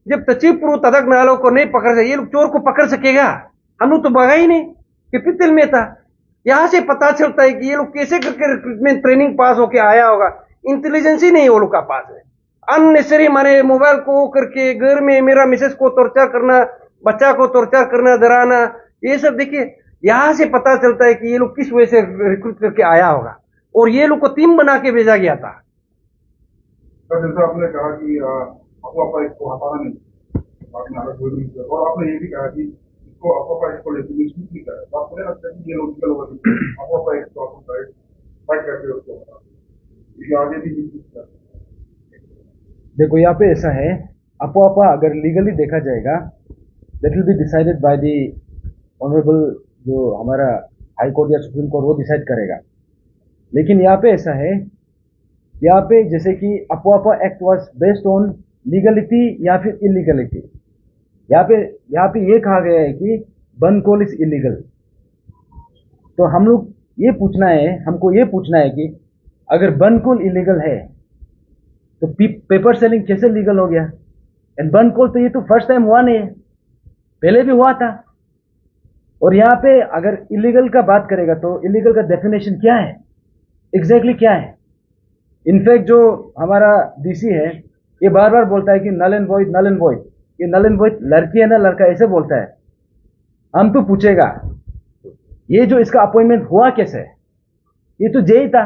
जब सचिव पुरु तदक नालों को नहीं पकड़ सके, ये लोग चोर को पकड़ सकेगा? हम लोग तो बगा ही नहीं, कैपिटल में था। यहां से पता चलता है कि ये लोग कैसे करके रिक्रूटमेंट ट्रेनिंग पास होके आया होगा। इंटेलिजेंस ही नहीं वो लोग का पास है। अननेसेसरी माने मोबाइल को करके घर में मेरा मिसेस को टॉर्चर करना, बच्चा को टॉर्चर करना, डराना, ये सब देखिए यहां से पता चलता है कि ये लोग किस वजह से रिक्रूट करके आया होगा। और ये लोग को टीम बना के भेजा गया था। जैसा आपने कहा कि आपको इसको हटाना नहीं, और आपने ये भी कहा कि इसको आपको इसको नहीं करा, तो आपको नहीं लगता कि ये लॉजिकल होगा आपको इसको फाइट करके उसको हटाना आगे भी? देखो यहाँ पे ऐसा है, अपोपा अगर लीगली देखा जाएगा that will be decided by the honourable, जो हमारा हाई कोर्ट या सुप्रीम कोर्ट वो डिसाइड करेगा। लेकिन यहाँ पे ऐसा है, यहाँ पे जैसे कि APOPA act was based on legality या फिर इलीगलिटी। यहाँ पे ये कहा गया है कि बर्न कोल इज इलीगल। तो हम लोग ये पूछना है, हमको ये पूछना है कि अगर बर्न कोल इलीगल है तो पेपर सेलिंग कैसे लीगल हो गया? एंड बर्न कोल तो ये तो फर्स्ट टाइम हुआ नहीं है, पहले भी हुआ था। और यहाँ पे अगर इलीगल का बात करेगा तो इलीगल का डेफिनेशन क्या है, एग्जैक्टली क्या है? इनफैक्ट जो हमारा डीसी है ये बार बार बोलता है कि null and void, null and void. ये नल एंड वॉइड लड़की है ना लड़का, ऐसे बोलता है। हम तो पूछेगा ये जो इसका अपॉइंटमेंट हुआ कैसे? ये तो जेई था,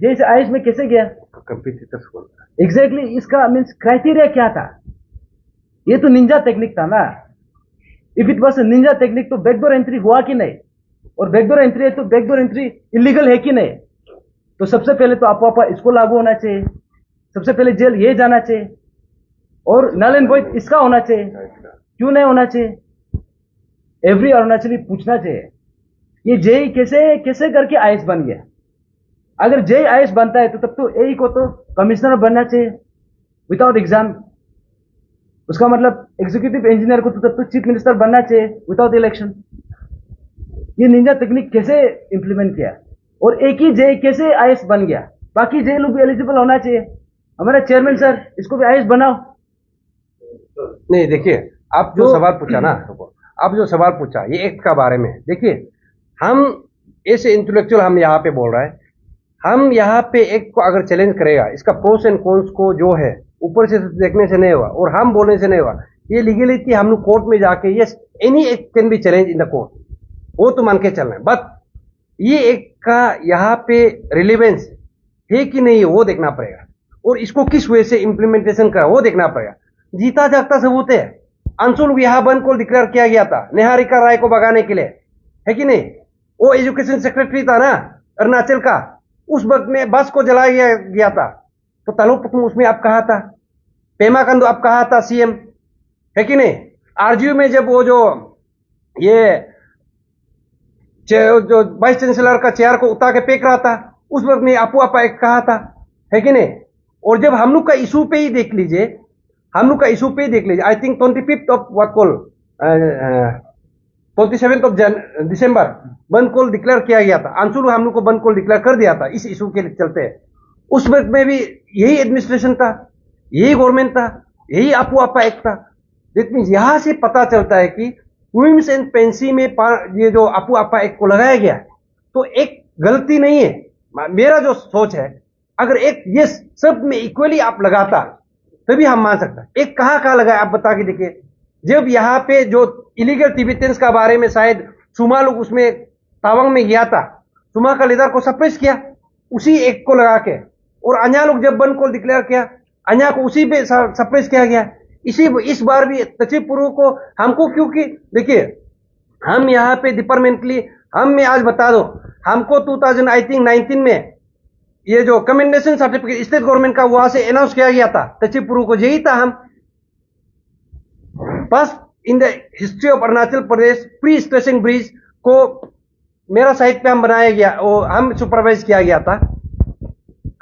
जेई से आईएएस में कैसे गया? कंपटीटर्स को एग्जैक्टली इसका मीन्स क्राइटेरिया क्या था? ये तो निंजा टेक्निक था ना। If it was a Ninja technique तो बैकडोर एंट्री हुआ कि नहीं? और बैकडोर एंट्री है तो बैकडोर एंट्री इलीगल है कि नहीं? तो सबसे पहले तो अपोपा इसको लागू होना चाहिए, सबसे पहले जेल ये जाना चाहिए, और नल एंड वॉइड इसका होना चाहिए। क्यों नहीं होना चाहिए? एवरी अरुणाचली पूछना चाहिए ये जेई कैसे कैसे करके आईएएस बन गया? अगर जेई आईएएस बनता है तो तब तो एई को तो कमिश्नर बनना चाहिए विदाउट एग्जाम। उसका मतलब एग्जीक्यूटिव इंजीनियर को तो तब तो चीफ मिनिस्टर बनना चाहिए विदाउट इलेक्शन। ये निंजा टेक्निक कैसे इंप्लीमेंट किया? और एक ही जेई कैसे आईएएस बन गया? बाकी जेई लोग भी एलिजिबल होना चाहिए। हमारा चेयरमैन सर इसको भी आईएएस बनाओ। नहीं देखिए, आप जो सवाल पूछा ना, आप जो सवाल पूछा ये एक्ट का बारे में, देखिए हम ऐसे इंटेलेक्चुअल हम यहाँ पे बोल रहे हैं, हम यहाँ पे एक्ट को अगर चैलेंज करेगा, इसका प्रोस एंड कॉन्स को जो है ऊपर से देखने से नहीं हुआ और हम बोलने से नहीं हुआ। ये लीगलिटी हम लोग कोर्ट में जाके yes any act can be challenge in the court, वो तो मान के चलना है। बट ये एक्ट का यहाँ पे रिलेवेंस है कि नहीं वो देखना पड़ेगा, और इसको किस वे से इंप्लीमेंटेशन करा वो देखना पड़ेगा। जीता जागता सबूत है, अंशुल विहाबन को डिक्लेयर किया गया था निहारिका राय को भगाने के लिए, है कि नहीं? वो एजुकेशन सेक्रेटरी था ना अरुणाचल का, उस वक्त में बस को जलाया गया था, तो तालुक उसमें आप कहा था, पेमा कंदू आप कहा था सीएम, है कि नहीं? आरजीयू में जब वो जो ये जो वाइस चांसलर का चेयर को उतार के फेंक रहा था, उस वक्त में आपू आपा एक कहा था, है कि नहीं? और जब हम लोग का इशू पे ही देख लीजिए, हम लोग का इशू पे ही देख लीजिए, I think 25th of what call 27 दिसंबर बंद कॉल डिक्लेयर किया गया था। आंसुल हम लोग को बंद कॉल डिक्लेयर कर दिया था इस इशू के चलते। उस वक्त में भी यही एडमिनिस्ट्रेशन था, यही गवर्नमेंट था, यही आपू आपा एक्ट था। दैट मीन्स यहां से पता चलता है कि क्वींस एंड पेंसी में ये जो आपू आपा एक्ट को लगाया गया तो एक गलती नहीं है। मेरा जो सोच है, अगर एक ये सब में इक्वली आप लगाता तभी हम मान सकते हैं। एक कहां लगाया आप बता के देखिए। जब यहाँ पे जो इलीगल तिब्बतियंस का बारे में शायद सुमा लोग उसमें तावांग में गया था, सुमा का लीडर को सप्रेस किया उसी एक्ट को लगा के, और अन्या लोग जब बंद कॉल डिक्लेयर किया अन्या को उसी पे सप्रेस किया गया। इस बार भी तचिपुरु को हमको, क्योंकि देखिए हम यहाँ पे डिपार्टमेंटली मैं आज बता दो, हमको 2019 में ये जो कमेंडेशन सर्टिफिकेट स्टेट गवर्नमेंट का वहां से अनाउंस किया गया था तचिपुरु को, यही था हम first in the history of Arunachal Pradesh pre stressing bridge को मेरा साइट पे हम बनाया गया, वो हम सुपरवाइज किया गया था,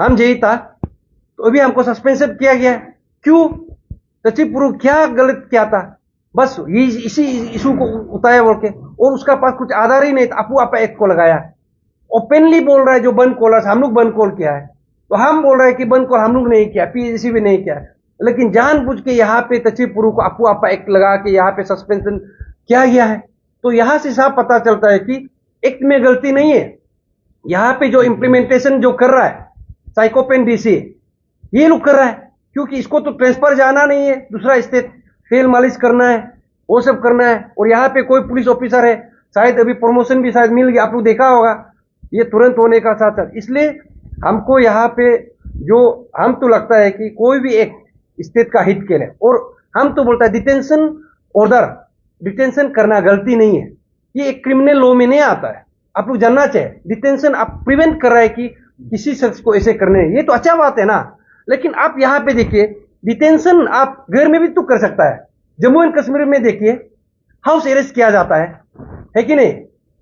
हम यही था। तो अभी हमको सस्पेंशन किया गया। क्यों? तचिपुरु क्या गलत किया था? बस इसी इशू को उताया बोल के, और उसका पास कुछ आधार ही नहीं था, आपू आपा एक्ट को लगाया। ओपनली बोल रहा है जो बंद कॉलर हम लोग बंद कॉल किया है, तो हम बोल रहे हैं कि बंद कॉल हम लोग नहीं किया, पीएससी भी नहीं किया, लेकिन जानबूझ के यहाँ पे तचिपुरु को आपू आपा एक्ट लगा के यहाँ पे सस्पेंशन किया गया है। तो यहां से साफ पता चलता है कि एक्ट में गलती नहीं है। यहाँ पे जो इम्प्लीमेंटेशन जो कर रहा है साइकोपेन डीसी, ये लोग कर रहा है, क्योंकि इसको तो ट्रांसफर जाना नहीं है दूसरा स्टेट, तेल मालिश करना है, वो सब करना है। और यहाँ पे कोई पुलिस ऑफिसर है, शायद अभी प्रमोशन भी शायद मिल गया, आप लोग देखा होगा, ये तुरंत होने का साथ साथ। इसलिए हमको यहाँ पे जो हम तो लगता है कि कोई भी एक स्टेट का हित के लिए, और हम तो बोलता है डिटेंशन ऑर्डर, डिटेंशन करना गलती नहीं है, ये एक क्रिमिनल लॉ में नहीं आता है। आप लोग जानना चाहिए, डिटेंशन आप प्रिवेंट कर रहे हैं कि किसी शख्स को ऐसे करने, ये तो अच्छा बात है ना। लेकिन आप यहाँ पे देखिए, डिटेंशन आप घर में भी तो कर सकता है। जम्मू एंड कश्मीर में देखिए हाउस अरेस्ट किया जाता है कि नहीं?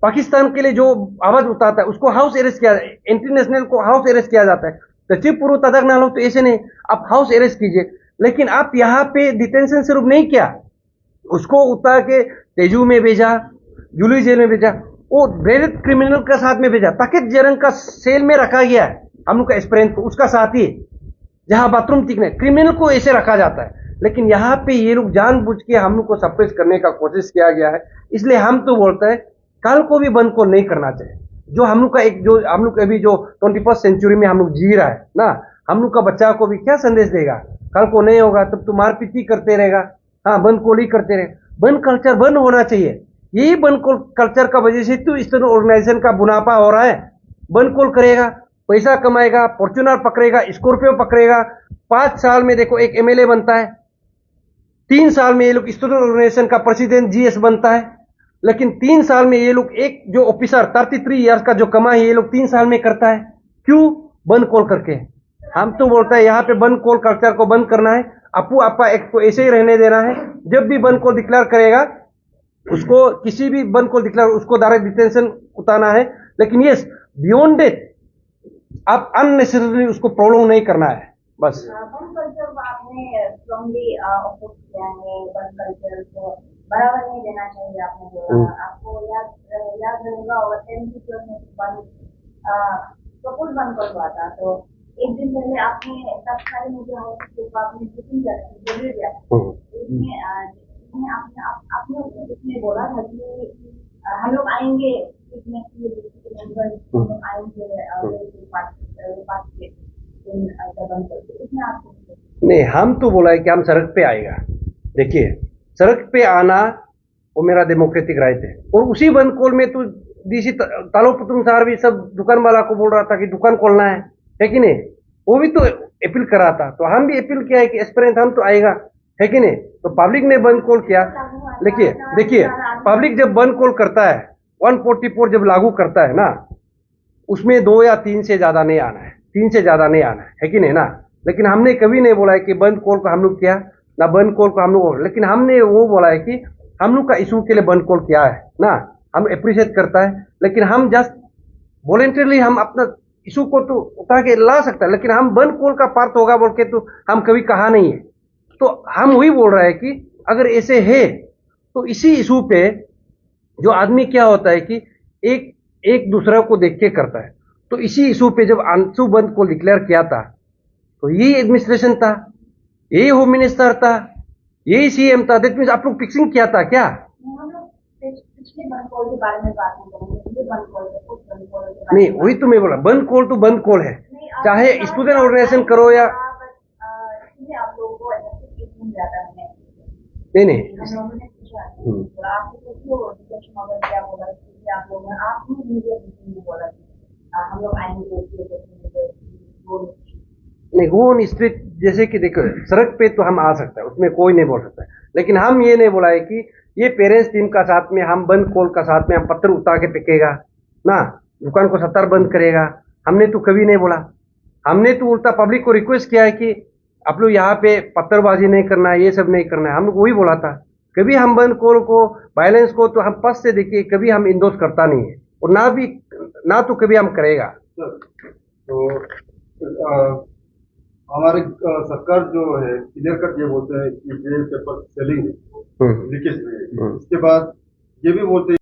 पाकिस्तान के लिए जो आवाज उठाता है उसको हाउस अरेस्ट किया, इंटरनेशनल को हाउस अरेस्ट किया जाता है। तचिपुरु तदक नालो तो ऐसे नहीं, आप हाउस अरेस्ट कीजिए, लेकिन आप यहाँ पे डिटेंशन सिर्फ नहीं किया, उसको उतार के तेजू में भेजा, जुली जेल में भेजा, वो डायरेक्ट क्रिमिनल का साथ में भेजा, ताकि जरंग का सेल में रखा गया है हम लोग का एक्सपीरियंस, तो उसका साथ ही जहां बाथरूम टिकने क्रिमिनल को ऐसे रखा जाता है। लेकिन यहाँ पे ये लोग जानबूझ के हम लोग को सप्रेस करने का कोशिश किया गया है। इसलिए हम तो बोलते हैं कल को भी बंद को नहीं करना चाहिए। जो हम लोग का एक जो हम लोग अभी जो 21st सेंचुरी में हम लोग जी रहा है ना, हम लोग का बच्चा को भी क्या संदेश देगा? कल को नहीं होगा तब तो मारपीट ही करते रहेगा, हाँ बंद को ही करते रहे। बंद कल्चर बंद होना चाहिए। यही बंद कल्चर का वजह से तो इस तरह ऑर्गेनाइजेशन का मुनाफा हो रहा है। बंद कॉल करेगा, पैसा कमाएगा, फॉर्च्यूनर पकड़ेगा, स्कॉर्पियो पकड़ेगा, 5 साल में देखो एक एमएलए बनता है, 3 साल में ये लोग स्टूडेंट ऑर्गेनाइजेशन का प्रेसिडेंट जीएस बनता है। लेकिन 3 साल में ये लोग एक जो ऑफिसर 33 ईयर्स का जो कमा है ये लोग 3 साल में करता है। क्यों? बंद कॉल करके। हम तो बोलता है यहाँ पे बंद कॉल कल्चर को बंद करना है, आपू आपा एक्ट को ऐसे ही रहने देना है। जब भी बंद कॉल डिक्लेयर करेगा उसको, किसी भी बंद कॉल डिक्लेयर उसको डायरेक्ट डिटेंशन उतारना है। लेकिन यस, बियॉन्ड डेट आप अननेसेसरी उसको प्रोलॉन्ग नहीं करना है बस। बंद कल्चर आपने स्ट्रांगली अपोज किया है, बंद कल्चर को बढ़ावा नहीं देना चाहिए आपने बोला। आपको याद रहेगा और 10 में बंद सपोज बंद कल हुआ था, तो एक दिन पहले आपने तत्कालीन मुझे आपने मीटिंग इसमें आपने उसमें बोला था कि हम लोग आएंगे नहीं, हम तो बोला है कि हम सड़क पे आएगा। देखिए, सड़क पे आना वो मेरा डेमोक्रेटिक राइट है। और उसी बंद कॉल में तो डीसी तालो पुतुम सार भी सब दुकान वाला को बोल रहा था कि दुकान खोलना है कि नहीं? वो भी तो अपील कर रहा था, तो हम भी अपील किया है कि एक्सपीरियंस हम तो आएगा, है कि नहीं? तो पब्लिक ने बंद कॉल किया। देखिए पब्लिक जब बंद कॉल करता है 144 जब लागू करता है ना, उसमें 2 या 3 से ज्यादा नहीं आना है, 3 से ज्यादा नहीं आना है कि नहीं ना? लेकिन हमने कभी नहीं बोला है कि बंद कॉल को हम लोग किया ना, बंद कॉल को हम लोग, लेकिन हमने वो बोला है कि हम लोग का इशू के लिए बंद कॉल किया है ना, हम अप्रिशिएट करता है। लेकिन हम जस्ट वॉलेंटरली हम अपना इशू को तो उठा के ला सकता है, लेकिन हम बंद कॉल का पार्ट होगा बोल के तो हम कभी कहा नहीं है। तो हम वही बोल रहे हैं कि अगर ऐसे है तो इसी इशू पे जो आदमी क्या होता है कि एक एक दूसरे को देख के करता है। तो इसी इशू पे जब आंसू बंद को डिक्लेयर किया था तो यही एडमिनिस्ट्रेशन था, यही होम मिनिस्टर था, यही सीएम था। दैट मीन्स आप लोग फिक्सिंग किया था क्या? हम लोग पिछले बंद कॉल के बारे में बात नहीं करेंगे, ये बंद कॉल है, कुछ बंद कॉल के बारे नहीं, वही तो मैं बोला, बंद कॉल तो बंद कॉल है, चाहे स्टूडेंट ऑर्गेनाइजेशन करो या इसलिए आप लोगों को एजुकेशन ज्यादा है। नहीं हम लोगों ने पूछा और आपको तो एजुकेशन वगैरह क्या बोला, इसलिए आप लोगों ने आपने मीडिया मीटिंग में बोला कि हम लोग आएंगे नहीं, वो ऑन स्ट्रीट जैसे कि देखो सड़क पे तो हम आ सकते हैं, उसमें कोई नहीं बोल सकता है, लेकिन हम ये नहीं बोला है कि ये पेरेंट्स टीम का साथ में हम बंद कॉल का साथ में हम पत्थर उतार के फेंकेगा ना, दुकान को सत्तर बंद करेगा, हमने तो कभी नहीं बोला। हमने तो उल्टा पब्लिक को रिक्वेस्ट किया है कि आप लोग यहाँ पे पत्थरबाजी नहीं करना है, ये सब नहीं करना है, हम लोग वही बोला था। कभी हम बंद कॉल को वायलेंस को तो हम पस से देखिए कभी हम इंडोर्स करता नहीं है और ना तो कभी हम करेगा। तो हमारे सरकार जो है क्लियर कट ये बोलते हैं कि ये पेपर सेलिंग है, लीकेज है। इसके बाद ये भी बोलते हैं